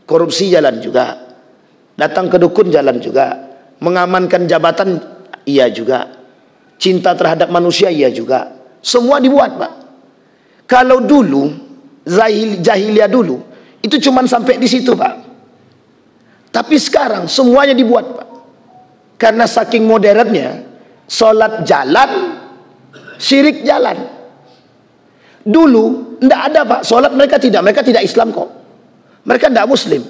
korupsi jalan juga, datang ke dukun jalan juga, mengamankan jabatan iya juga, cinta terhadap manusia iya juga, semua dibuat, Pak. Kalau dulu jahiliyah dulu itu cuma sampai di situ, Pak. Tapi sekarang semuanya dibuat, Pak. Karena saking modernnya, sholat jalan, syirik jalan. Dulu tidak ada, Pak, sholat mereka tidak Islam kok. Mereka tidak Muslim,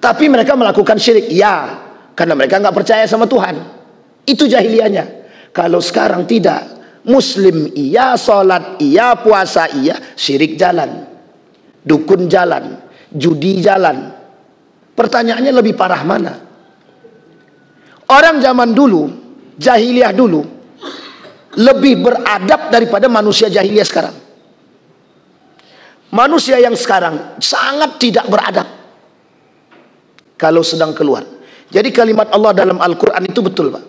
tapi mereka melakukan syirik. Ya, karena mereka nggak percaya sama Tuhan. Itu jahiliyahnya. Kalau sekarang tidak, Muslim iya, sholat iya, puasa iya, syirik jalan, dukun jalan, judi jalan. Pertanyaannya lebih parah mana? Orang zaman dulu, jahiliyah dulu, lebih beradab daripada manusia jahiliyah sekarang. Manusia yang sekarang sangat tidak beradab kalau sedang keluar. Jadi kalimat Allah dalam Al-Quran itu betul, Pak.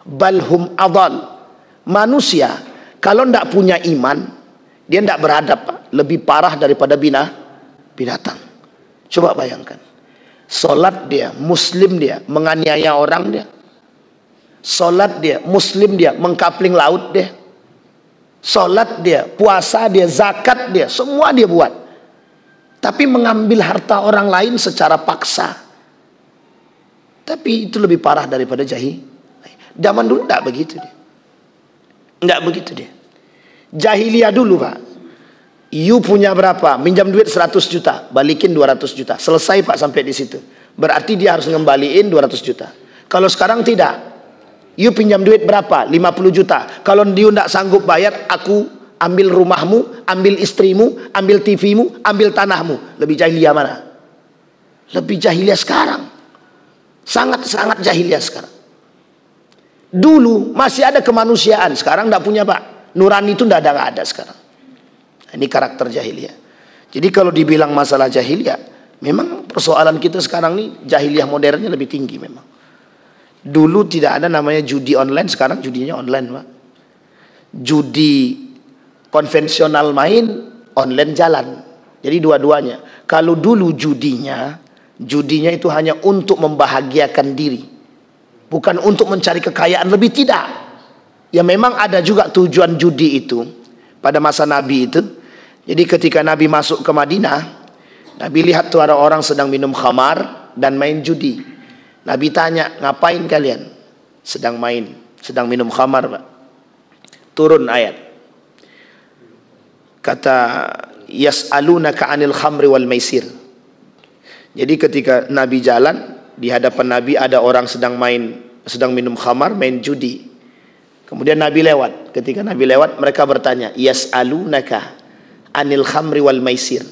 Balhum adal. Manusia kalau tidak punya iman, dia tidak beradab, Pak. Lebih parah daripada binatang. Coba bayangkan. Solat dia, Muslim dia, menganiaya orang dia. Solat dia, Muslim dia, mengkapling laut dia. Solat dia, puasa dia, zakat dia, semua dia buat. Tapi mengambil harta orang lain secara paksa. Tapi itu lebih parah daripada jahil. Zaman dulu tidak begitu dia. Tidak begitu dia. Jahiliyah dulu, Pak. You punya berapa? Minjam duit 100 juta, balikin 200 juta. Selesai, Pak, sampai di situ. Berarti dia harus ngembaliin 200 juta. Kalau sekarang tidak. You pinjam duit berapa? 50 juta. Kalau dia tidak sanggup bayar, aku ambil rumahmu, ambil istrimu, ambil TV-mu, ambil tanahmu. Lebih jahiliyah mana? Lebih jahiliyah sekarang. Sangat-sangat jahiliyah sekarang. Dulu masih ada kemanusiaan, sekarang tidak punya, Pak. Nurani itu tidak ada sekarang. Ini karakter jahiliyah. Jadi kalau dibilang masalah jahiliyah, memang persoalan kita sekarang nih jahiliyah modernnya lebih tinggi memang. Dulu tidak ada namanya judi online, sekarang judinya online, Pak. Judi konvensional main, online jalan. Jadi dua-duanya. Kalau dulu judinya itu hanya untuk membahagiakan diri, bukan untuk mencari kekayaan lebih, tidak. Ya memang ada juga tujuan judi itu pada masa Nabi itu. Jadi ketika Nabi masuk ke Madinah, Nabi lihat tuh ada orang sedang minum khamar dan main judi. Nabi tanya, ngapain kalian? Sedang minum khamar, Pak. Turun ayat. Kata, yas'alunaka 'anil khamri wal maisir. Jadi ketika Nabi jalan, di hadapan Nabi ada orang sedang minum khamar, main judi. Kemudian Nabi lewat. Ketika Nabi lewat, mereka bertanya, yas'alunaka 'anil khamri wal maisir.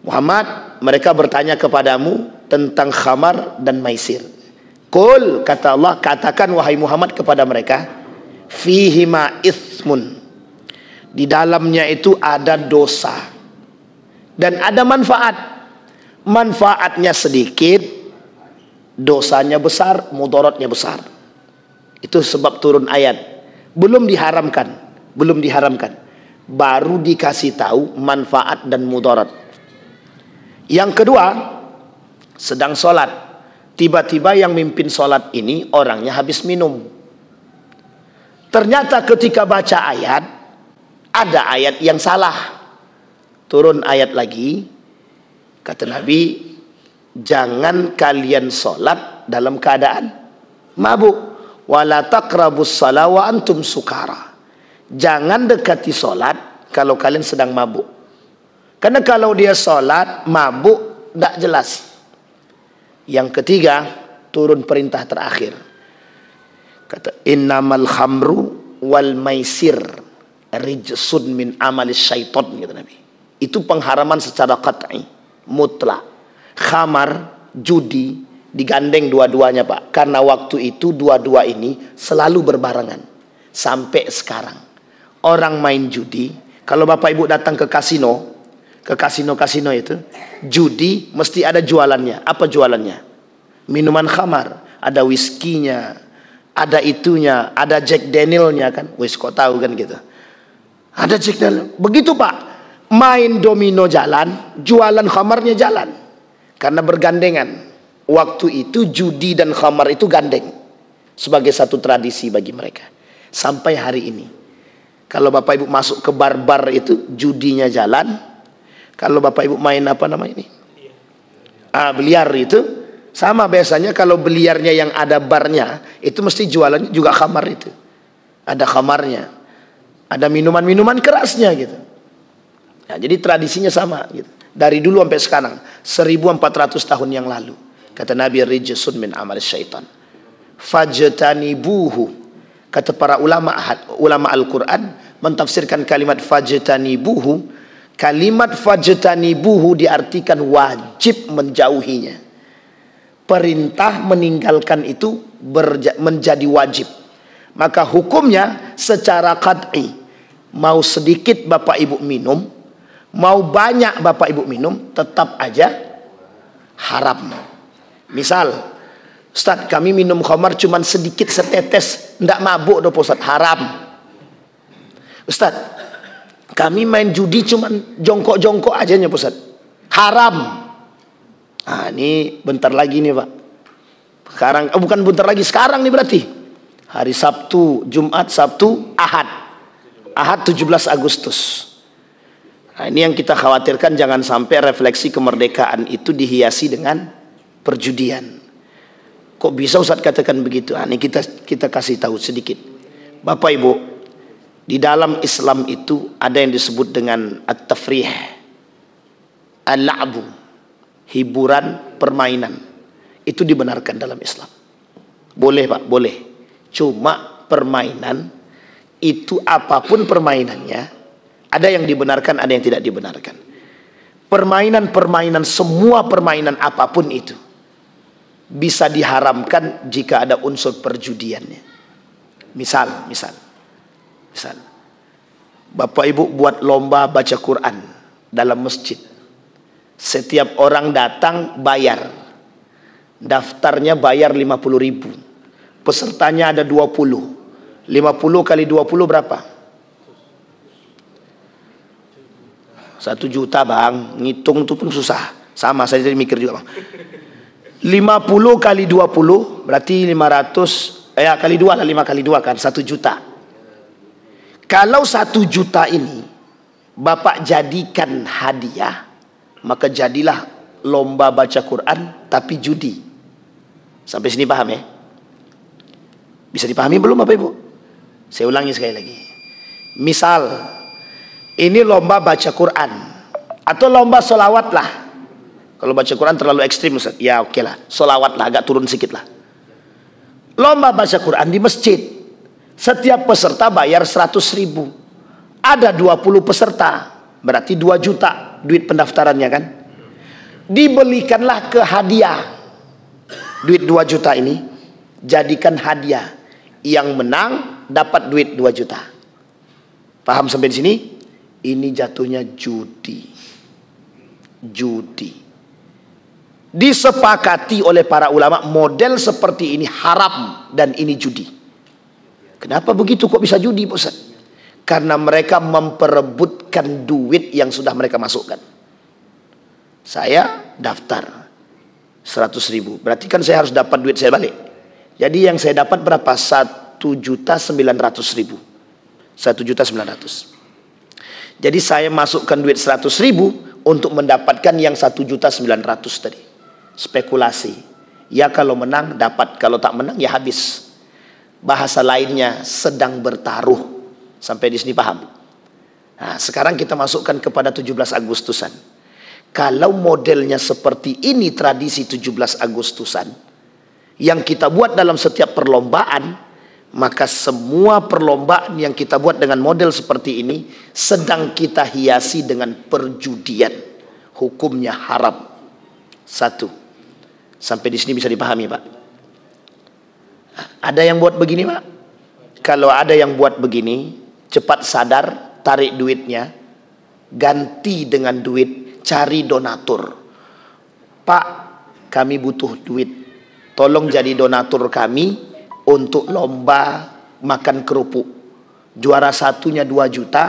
Muhammad, mereka bertanya kepadamu tentang khamar dan maisir. Qul, kata Allah, katakan wahai Muhammad kepada mereka, fihima ithmun. Di dalamnya itu ada dosa dan ada manfaat. Manfaatnya sedikit, dosanya besar, mudaratnya besar. Itu sebab turun ayat. Belum diharamkan. Baru dikasih tahu manfaat dan mudarat. Yang kedua, sedang sholat. Tiba-tiba yang mimpin sholat ini orangnya habis minum. Ternyata ketika baca ayat, ada ayat yang salah. Turun ayat lagi. Kata Nabi, jangan kalian sholat dalam keadaan mabuk. Wala taqrabus shalah wa antum sukara. Jangan dekati sholat kalau kalian sedang mabuk. Karena kalau dia sholat mabuk, tidak jelas. Yang ketiga, turun perintah terakhir. Kata, innamal khamru wal maisir rijsun min amalis syaiton, kata Nabi. Itu pengharaman secara qat'i, mutlak. Khamar, judi, digandeng dua-duanya, Pak. Karena waktu itu dua-dua ini selalu berbarengan. Sampai sekarang. Orang main judi, kalau Bapak Ibu datang ke kasino itu, judi mesti ada jualannya. Apa jualannya? Minuman khamar, ada whisky-nya, ada itunya, ada Jack Daniel-nya kan. Wis kok tahu kan gitu. Ada Jack Daniel. Begitu, Pak. Main domino jalan, jualan khamarnya jalan. Karena bergandengan. Waktu itu judi dan khamar itu gandeng. Sebagai satu tradisi bagi mereka. Sampai hari ini. Kalau Bapak Ibu masuk ke bar-bar itu, judinya jalan. Kalau Bapak Ibu main apa namanya ini? Biliar itu sama biasanya. Kalau biliarnya yang ada barnya itu mesti jualannya juga khamar itu. Ada khamarnya, ada minuman-minuman kerasnya gitu. Nah, jadi tradisinya sama gitu. Dari dulu sampai sekarang 1400 tahun yang lalu. Kata Nabi, rijsun min amal syaitan fajtanibuhu. Kata para ulama Al-Quran mentafsirkan kalimat fajtanibuhu. Kalimat fajtanibuhu diartikan wajib menjauhinya. Perintah meninggalkan itu menjadi wajib. Maka hukumnya secara qat'i, mau sedikit bapak ibu minum, mau banyak bapak ibu minum, tetap aja haram. Misal, Ustaz, kami minum khamar cuman sedikit setetes, ndak mabuk doh Ustaz, haram. Ustaz, kami main judi cuman jongkok-jongkok aja nya Ustaz, haram. Nah, ini bentar lagi nih Pak. Sekarang, bukan bentar lagi, sekarang nih berarti. Hari Sabtu, Jumat, Sabtu, Ahad. Ahad 17 Agustus. Nah, ini yang kita khawatirkan, jangan sampai refleksi kemerdekaan itu dihiasi dengan perjudian. Kok bisa Ustaz katakan begitu? Nah, ini kita kasih tahu sedikit. Bapak Ibu, di dalam Islam itu ada yang disebut dengan at-tafrih, al-la'bu, hiburan, permainan. Itu dibenarkan dalam Islam. Boleh Pak, boleh. Cuma permainan itu apapun permainannya, ada yang dibenarkan, ada yang tidak dibenarkan. Permainan-permainan, semua permainan apapun itu bisa diharamkan jika ada unsur perjudiannya. Misal Bapak Ibu buat lomba baca Quran dalam masjid. Setiap orang datang bayar. Daftarnya bayar 50.000. Pesertanya ada 20. 50 kali 20 berapa? 1 juta bang. Ngitung itu pun susah. Sama, saya jadi mikir juga bang. 50 kali 20 berarti 500. Kali 2 lah, 5 kali 2 kan 1 juta. Kalau 1 juta ini Bapak jadikan hadiah, maka jadilah lomba baca Quran tapi judi. Sampai sini paham ya? Bisa dipahami belum Bapak Ibu? Saya ulangi sekali lagi. Misal ini lomba baca Quran atau lomba solawat lah. Kalau baca Quran terlalu ekstrim Ustaz, ya oke lah, solawat lah, agak turun sedikit lah. Lomba baca Quran di masjid, setiap peserta bayar 100.000. Ada 20 peserta, berarti 2 juta duit pendaftarannya kan. Dibelikanlah ke hadiah. Duit 2 juta ini jadikan hadiah. Yang menang dapat duit 2 juta. Paham sampai di sini? Ini jatuhnya judi. Judi. Disepakati oleh para ulama model seperti ini haram dan ini judi. Kenapa begitu kok bisa judi Pak Ustaz? Karena mereka memperebutkan duit yang sudah mereka masukkan. Saya daftar 100.000, berarti kan saya harus dapat duit saya balik. Jadi yang saya dapat berapa? 1.900.000. 1.900.000. Jadi saya masukkan duit 100.000 untuk mendapatkan yang 1.900.000 tadi. Spekulasi. Ya kalau menang dapat, kalau tak menang ya habis. Bahasa lainnya sedang bertaruh. Sampai di sini paham? Nah, sekarang kita masukkan kepada 17 Agustusan. Kalau modelnya seperti ini tradisi 17 Agustusan yang kita buat dalam setiap perlombaan, maka semua perlombaan yang kita buat dengan model seperti ini sedang kita hiasi dengan perjudian. Hukumnya haram. 1. Sampai di sini bisa dipahami Pak? Ada yang buat begini Pak? Kalau ada yang buat begini, cepat sadar, tarik duitnya, ganti dengan duit, cari donatur. Pak, kami butuh duit, tolong jadi donatur kami untuk lomba makan kerupuk. Juara satunya 2 juta,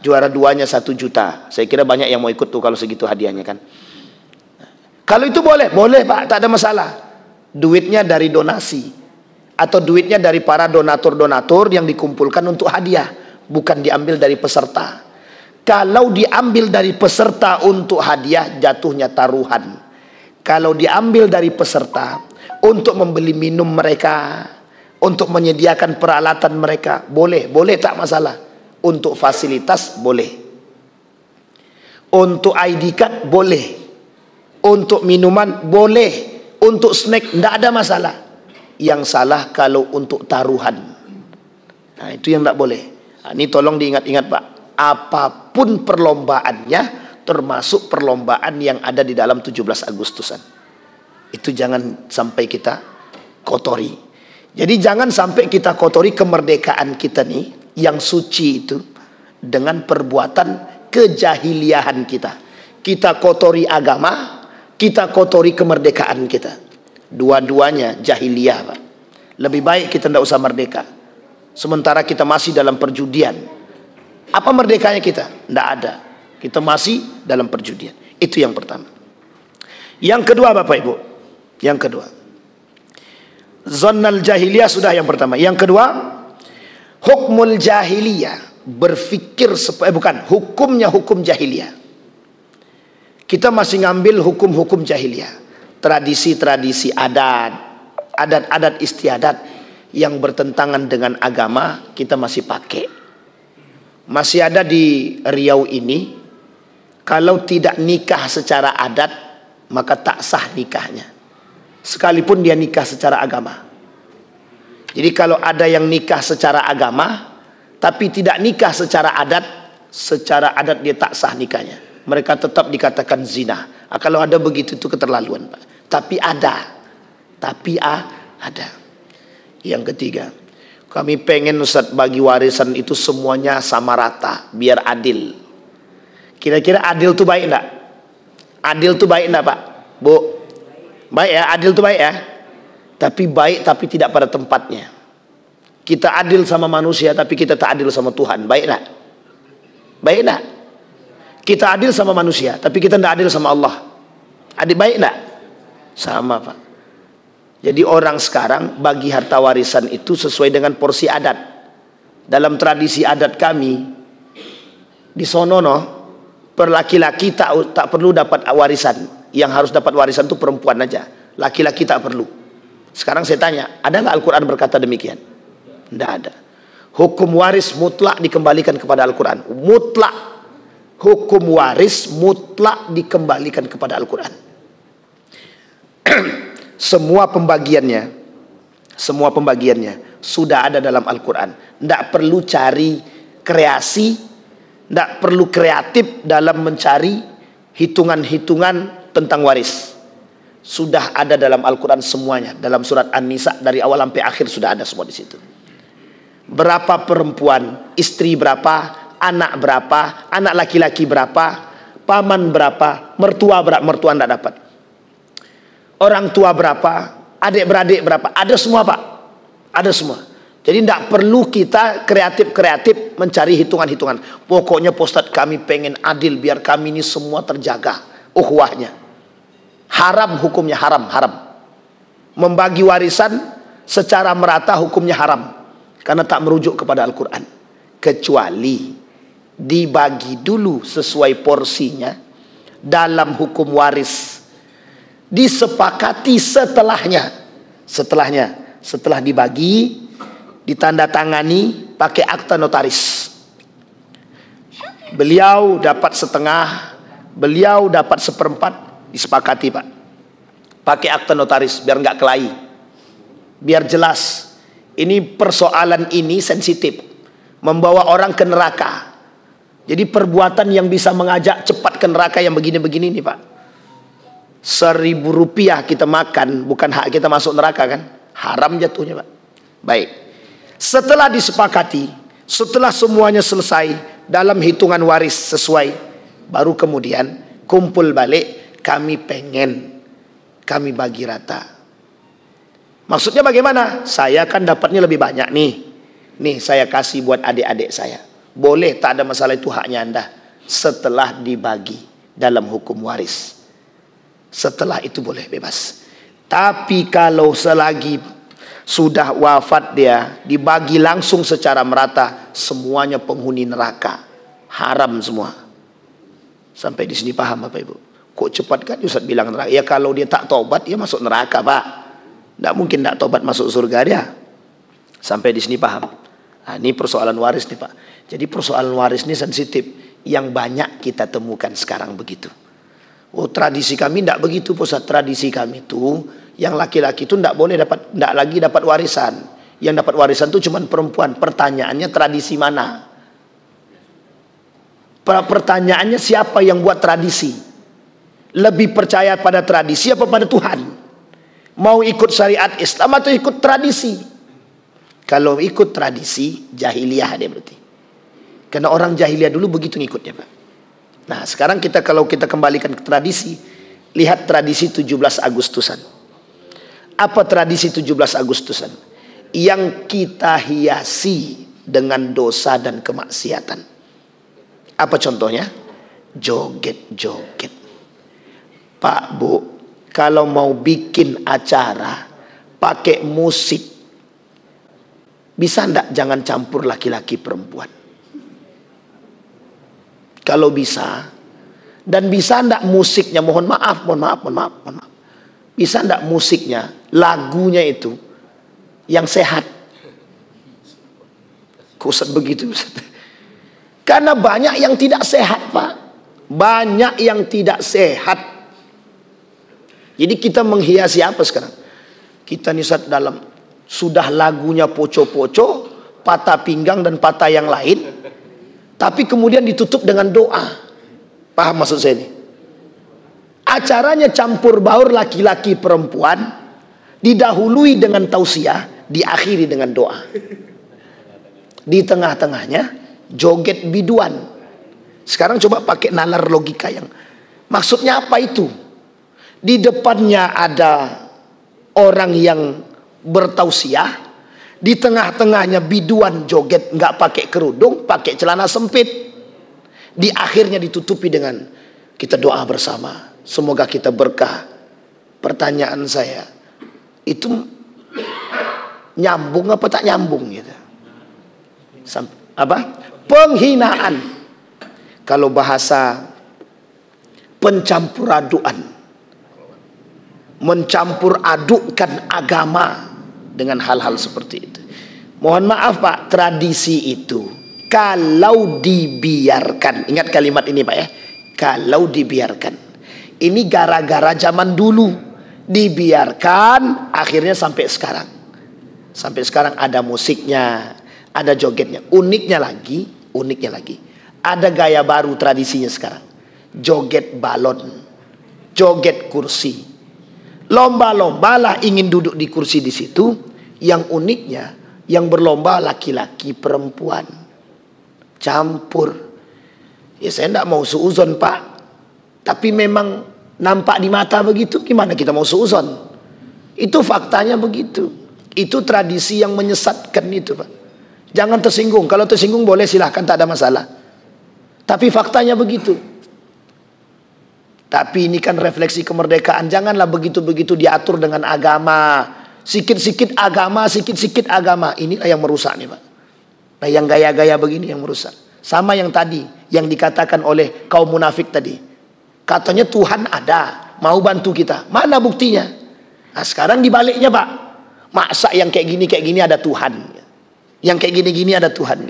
juara 2-nya 1 juta. Saya kira banyak yang mau ikut tuh kalau segitu hadiahnya kan. Kalau itu boleh, boleh Pak, tak ada masalah. Duitnya dari donasi atau duitnya dari para donatur-donatur yang dikumpulkan untuk hadiah, bukan diambil dari peserta. Kalau diambil dari peserta untuk hadiah, jatuhnya taruhan. Kalau diambil dari peserta untuk membeli minum mereka, untuk menyediakan peralatan mereka, boleh, boleh tak masalah. Untuk fasilitas boleh. Untuk ID card boleh, untuk minuman boleh, untuk snack tidak ada masalah. Yang salah kalau untuk taruhan. Nah, itu yang tidak boleh. Nah, ini tolong diingat-ingat Pak. Apapun perlombaannya, termasuk perlombaan yang ada di dalam 17 Agustusan. Itu jangan sampai kita kotori. Jadi jangan sampai kita kotori kemerdekaan kita nih, yang suci itu, dengan perbuatan kejahiliahan kita. Kita kotori agama, kita kotori kemerdekaan kita. Dua-duanya jahiliyah Pak. Lebih baik kita tidak usah merdeka, sementara kita masih dalam perjudian. Apa merdekanya kita? Tidak ada. Kita masih dalam perjudian. Itu yang pertama. Yang kedua Bapak Ibu, yang kedua, zonnal jahiliyah sudah yang pertama. Yang kedua, hukmul jahiliyah, berfikir hukumnya hukum jahiliyah. Kita masih ngambil hukum-hukum jahiliyah, tradisi-tradisi adat istiadat yang bertentangan dengan agama kita masih pakai. Masih ada di Riau ini, kalau tidak nikah secara adat maka tak sah nikahnya, sekalipun dia nikah secara agama. Jadi kalau ada yang nikah secara agama tapi tidak nikah secara adat dia tak sah nikahnya. Mereka tetap dikatakan zina. Kalau ada begitu itu keterlaluan Pak. Tapi ada. Yang ketiga, kami pengen Ustaz bagi warisan itu semuanya sama rata, biar adil. Kira-kira adil itu baik enggak? Adil itu baik enggak Pak? Bu? Baik ya, adil itu baik ya. Tapi baik tapi tidak pada tempatnya. Kita adil sama manusia tapi kita tak adil sama Tuhan. Baik enggak? Baik enggak? Kita adil sama manusia tapi kita tidak adil sama Allah. Adil baik enggak? Sama Pak. Jadi orang sekarang bagi harta warisan itu sesuai dengan porsi adat. Dalam tradisi adat kami di sonono, per laki-laki tak perlu dapat warisan. Yang harus dapat warisan itu perempuan aja. Laki-laki tak perlu. Sekarang saya tanya, ada nggak Al-Quran berkata demikian? Tidak ada. Hukum waris mutlak dikembalikan kepada Al-Quran. Mutlak. Hukum waris mutlak dikembalikan kepada Al-Quran. Semua pembagiannya sudah ada dalam Al-Quran. Tidak perlu cari kreasi, tidak perlu kreatif dalam mencari hitungan-hitungan tentang waris. Sudah ada dalam Al-Quran semuanya. Dalam surat An-Nisa dari awal sampai akhir sudah ada semua di situ. Berapa perempuan, istri berapa, anak berapa, anak laki-laki berapa, paman berapa, mertua berapa, mertua tidak dapat. Orang tua berapa, adik-beradik berapa, ada semua Pak. Ada semua. Jadi tidak perlu kita kreatif mencari hitungan-hitungan. Pokoknya Pak Ustadz kami pengen adil biar kami ini semua terjaga ukhuwahnya. Haram hukumnya, haram. Membagi warisan secara merata hukumnya haram. Karena tak merujuk kepada Al-Quran. Kecuali dibagi dulu sesuai porsinya dalam hukum waris. Disepakati setelah dibagi, ditandatangani pakai akta notaris. Beliau dapat setengah, beliau dapat seperempat, disepakati Pak. Pakai akta notaris biar nggak kelahi, biar jelas. Ini persoalan ini sensitif, membawa orang ke neraka. Jadi perbuatan yang bisa mengajak cepat ke neraka yang begini-begini nih Pak. 1.000 rupiah kita makan, bukan hak kita masuk neraka kan? Haram jatuhnya Pak. Baik. Setelah disepakati, setelah semuanya selesai dalam hitungan waris sesuai, baru kemudian kumpul balik, kami kami bagi rata. Maksudnya bagaimana? Saya kan dapatnya lebih banyak nih. Nih saya kasih buat adik-adik saya. Boleh, tak ada masalah, itu haknya Anda. Setelah dibagi dalam hukum waris. Setelah itu boleh bebas. Tapi kalau selagi sudah wafat dia, dibagi langsung secara merata, semuanya penghuni neraka. Haram semua. Sampai di sini paham Bapak Ibu? Kok cepat kan Ustaz bilang neraka? Ya kalau dia tak tobat, dia masuk neraka Pak. Tidak mungkin tak tobat masuk surga dia. Sampai di sini paham? Nah, ini persoalan waris nih Pak. Jadi persoalan waris ini sensitif, yang banyak kita temukan sekarang begitu. Oh, tradisi kami tidak begitu, Pusat. Tradisi kami itu yang laki-laki itu tidak boleh tidak lagi dapat warisan. Yang dapat warisan itu cuma perempuan. Pertanyaannya tradisi mana? Pertanyaannya siapa yang buat tradisi? Lebih percaya pada tradisi apa pada Tuhan? Mau ikut syariat Islam atau ikut tradisi? Kalau ikut tradisi, jahiliyah dia berarti. Karena orang jahiliyah dulu begitu ngikutnya Pak. Nah sekarang kalau kita kembalikan ke tradisi, lihat tradisi 17 Agustusan. Apa tradisi 17 Agustusan? Yang kita hiasi dengan dosa dan kemaksiatan. Apa contohnya? Joget-joget. Pak Bu, kalau mau bikin acara pakai musik, bisa ndak jangan campur laki-laki perempuan? Kalau bisa, dan bisa ndak musiknya, mohon maaf, bisa ndak musiknya, lagunya itu yang sehat? Kusat begitu Ustaz. Karena banyak yang tidak sehat Pak. Banyak yang tidak sehat. Jadi kita menghiasi apa sekarang? Kita nih Ustaz dalam sudah lagunya poco-poco, patah pinggang dan patah yang lain. Tapi kemudian ditutup dengan doa. Paham maksud saya ini? Acaranya campur baur laki-laki perempuan, didahului dengan tausiah, diakhiri dengan doa. Di tengah-tengahnya joget biduan. Sekarang coba pakai nalar logika yang maksudnya apa itu? Di depannya ada orang yang bertausiah, di tengah-tengahnya biduan joget nggak pakai kerudung, pakai celana sempit. Di akhirnya ditutupi dengan kita doa bersama, semoga kita berkah. Pertanyaan saya, itu nyambung apa tak nyambung gitu? Apa? Penghinaan. Kalau bahasa pencampuraduan, mencampur adukkan agama dengan hal-hal seperti itu. Mohon maaf Pak, tradisi itu kalau dibiarkan, ingat kalimat ini Pak ya, kalau dibiarkan, ini gara-gara zaman dulu dibiarkan, akhirnya sampai sekarang ada musiknya, ada jogetnya. Uniknya lagi, ada gaya baru tradisinya sekarang, joget balon, joget kursi. Lomba-lombalah ingin duduk di kursi di situ. Yang uniknya, yang berlomba laki-laki perempuan, campur. Ya saya tidak mau suuzon Pak, tapi memang nampak di mata begitu. Gimana kita mau suuzon? Itu faktanya begitu. Itu tradisi yang menyesatkan itu Pak. Jangan tersinggung. Kalau tersinggung boleh silahkan, tak ada masalah. Tapi faktanya begitu. Tapi ini kan refleksi kemerdekaan. Janganlah begitu-begitu diatur dengan agama. Sikit-sikit agama. Inilah yang merusak nih Pak. Nah yang gaya-gaya begini yang merusak. Sama yang tadi, yang dikatakan oleh kaum munafik tadi. Katanya Tuhan ada, mau bantu kita. Mana buktinya? Nah sekarang dibaliknya Pak. Masa yang kayak gini ada Tuhan? Yang kayak gini ada Tuhan?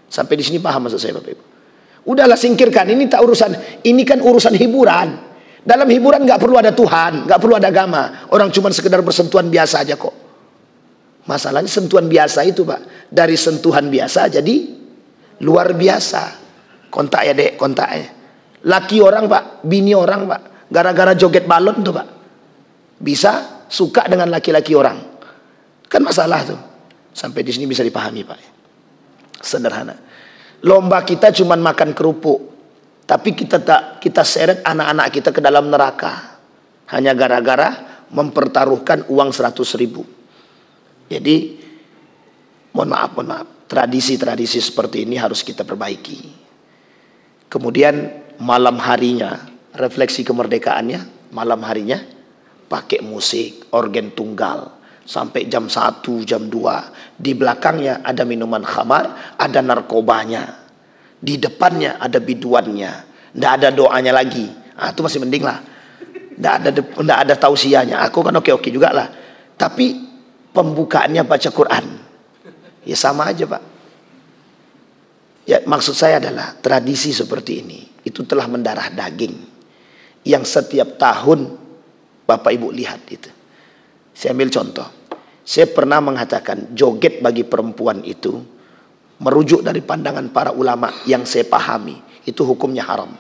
Sampai di sini paham maksud saya Bapak Ibu? Udahlah singkirkan, ini tak urusan. Ini kan urusan hiburan. Dalam hiburan nggak perlu ada Tuhan, nggak perlu ada agama. Orang cuma sekedar bersentuhan biasa aja kok. Masalahnya sentuhan biasa itu Pak, dari sentuhan biasa jadi luar biasa. Kontak ya dek, kontak ya. Laki orang Pak, bini orang Pak, gara-gara joget balon tuh Pak, bisa suka dengan laki-laki orang. Kan masalah tuh. Sampai di sini bisa dipahami Pak. Sederhana. Lomba kita cuma makan kerupuk. Tapi kita seret anak-anak kita ke dalam neraka hanya gara-gara mempertaruhkan uang 100.000. Jadi mohon maaf, tradisi-tradisi seperti ini harus kita perbaiki. Kemudian malam harinya, refleksi kemerdekaannya, malam harinya pakai musik, organ tunggal sampai jam 1, jam 2. Di belakangnya ada minuman khamar, ada narkobanya. Di depannya ada biduannya, ndak ada doanya lagi. Ah, itu masih mending lah. Ndak ada tausiahnya. Aku kan oke juga lah. Tapi pembukaannya baca Quran. Ya sama aja Pak. Ya, maksud saya adalah tradisi seperti ini itu telah mendarah daging yang setiap tahun Bapak Ibu lihat itu. Saya ambil contoh. Saya pernah mengatakan joget bagi perempuan itu merujuk dari pandangan para ulama yang saya pahami itu hukumnya haram.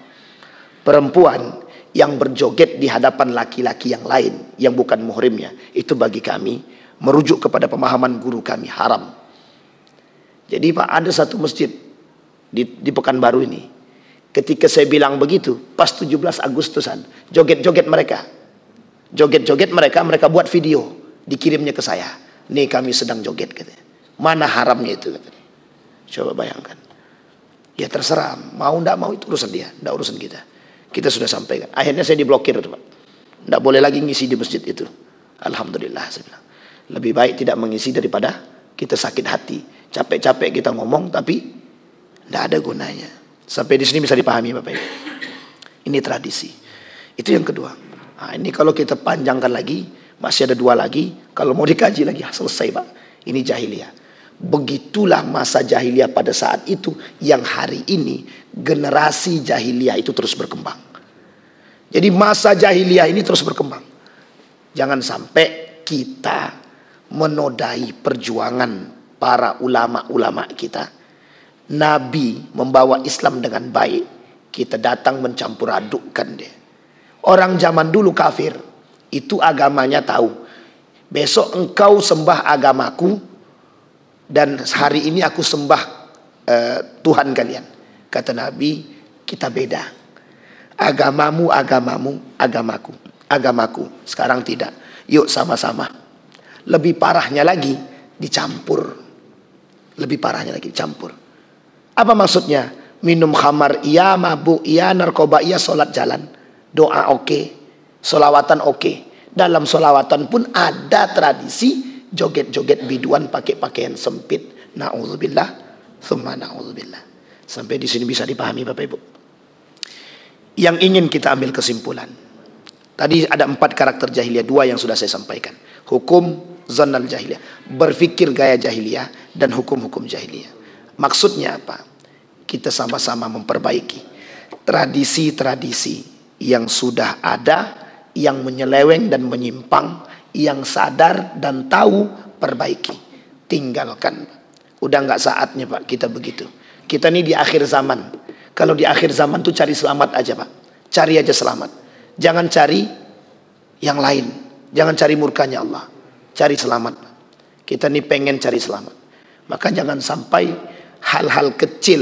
Perempuan yang berjoget di hadapan laki-laki yang lain yang bukan muhrimnya itu bagi kami merujuk kepada pemahaman guru kami haram. Jadi Pak, ada satu masjid di Pekanbaru ini. Ketika saya bilang begitu, pas 17 Agustusan, joget-joget mereka. Joget-joget mereka buat video, dikirimnya ke saya. Nih kami sedang joget katanya. Mana haramnya itu katanya. Coba bayangkan. Ya terserah, mau ndak mau itu urusan dia, ndak urusan kita. Kita sudah sampaikan. Akhirnya saya diblokir, Pak. Ndak boleh lagi ngisi di masjid itu. Alhamdulillah saya bilang. Lebih baik tidak mengisi daripada kita sakit hati. Capek-capek kita ngomong tapi ndak ada gunanya. Sampai di sini bisa dipahami Bapak Ibu. Ini tradisi. Itu yang kedua. Nah, ini kalau kita panjangkan lagi, masih ada 2 lagi. Kalau mau dikaji lagi, selesai Pak. Ini jahiliyah. Begitulah masa jahiliyah pada saat itu, yang hari ini generasi jahiliyah itu terus berkembang. Jadi masa jahiliyah ini terus berkembang. Jangan sampai kita menodai perjuangan para ulama-ulama kita. Nabi membawa Islam dengan baik, kita datang mencampur adukkan dia. Orang zaman dulu kafir, itu agamanya tahu. Besok engkau sembah agamaku, dan hari ini aku sembah Tuhan kalian. Kata Nabi, kita beda. Agamamu, agamaku. Sekarang tidak. Yuk sama-sama. Lebih parahnya lagi, dicampur. Lebih parahnya lagi, dicampur. Apa maksudnya? Minum khamar iya, mabuk iya, narkoba iya, sholat jalan. Doa oke, solawatan oke. Dalam solawatan pun ada tradisi joget-joget biduan pakai pakaian sempit. Na'udzubillah, thumma na'udzubillah. Sampai di sini bisa dipahami Bapak Ibu. Yang ingin kita ambil kesimpulan. Tadi ada 4 karakter jahiliyah, 2 yang sudah saya sampaikan. Hukum zannal jahiliyah, berfikir gaya jahiliyah, dan hukum-hukum jahiliyah. Maksudnya apa? Kita sama-sama memperbaiki tradisi-tradisi yang sudah ada, yang menyeleweng dan menyimpang, yang sadar dan tahu, perbaiki, tinggalkan. Udah nggak saatnya Pak kita begitu. Kita ini di akhir zaman. Kalau di akhir zaman tuh cari selamat aja Pak. Cari aja selamat. Jangan cari yang lain. Jangan cari murkanya Allah. Cari selamat. Kita ini pengen cari selamat. Maka jangan sampai hal-hal kecil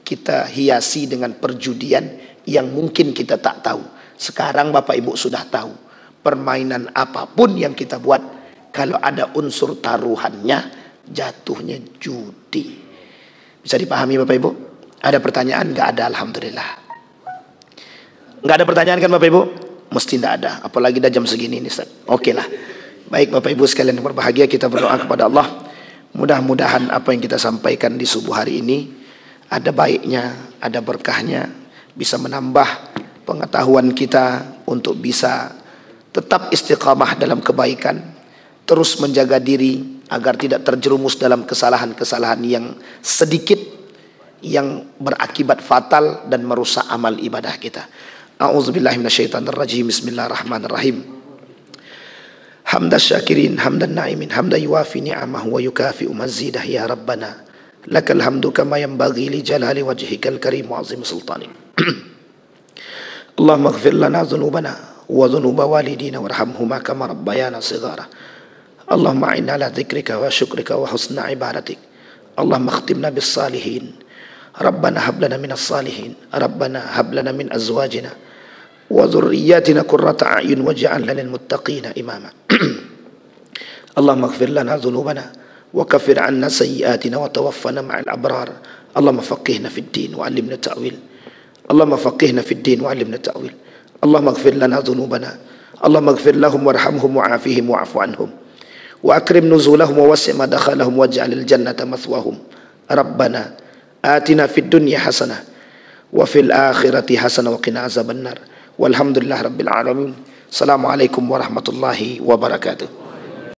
kita hiasi dengan perjudian yang mungkin kita tak tahu. Sekarang Bapak Ibu sudah tahu. Permainan apapun yang kita buat, kalau ada unsur taruhannya, jatuhnya judi. Bisa dipahami Bapak Ibu? Ada pertanyaan? Nggak ada, alhamdulillah. Nggak ada pertanyaan kan Bapak Ibu? Mesti nggak ada. Apalagi dah jam segini nih Ustaz. Oke lah. Baik Bapak Ibu sekalian yang berbahagia, kita berdoa kepada Allah. Mudah-mudahan apa yang kita sampaikan di subuh hari ini ada baiknya, ada berkahnya, bisa menambah pengetahuan kita untuk bisa tetap istiqamah dalam kebaikan, terus menjaga diri agar tidak terjerumus dalam kesalahan-kesalahan yang sedikit yang berakibat fatal dan merusak amal ibadah kita. A'udzubillahi minasyaitonirrajim. Bismillahirrahmanirrahim. Hamdan syakirin, hamdan na'imin, hamdan yuafi ni'amahu wa yukafi'u mazidah ya Rabbana. Lakal hamdu kama yanbaghi li jalali wajhikal karim wa azim sultanik. Allahumma ighfir lana dhunubana wa dhunuba walidina warhamhuma kama rabbayana shighara. Allahumma a'inna ala dhikrika wa syukrika wa husna ibadatik. Allahumma akhtimna bis salihin. Rabbana hab lana minas salihin. Rabbana hab lana min azwajina wa dhurriyyatina qurrata a'yun waj'alna lil muttaqina imama. Allahumma ighfir lana dhunubana wa kaffir 'anna sayyi'atina wa tawaffana ma'al abrar. Allahumma faqihna fid din wa 'allimna ta'wil. Allahumma faqihna fid din wa 'allimna ta'wil. Allahumma ighfir lana dhunubana. Allahumma ighfir lahum warhamhum wa'afihim wa'fu 'anhum wa akrim nuzulahum wa wasi' madkhalahum waj'alil jannata mathwahum. Rabbana atina fid dunya hasanah wa fil akhirati hasanah wa qina azabannar. Walhamdulillah rabbil alamin. Assalamualaikum warahmatullahi wabarakatuh.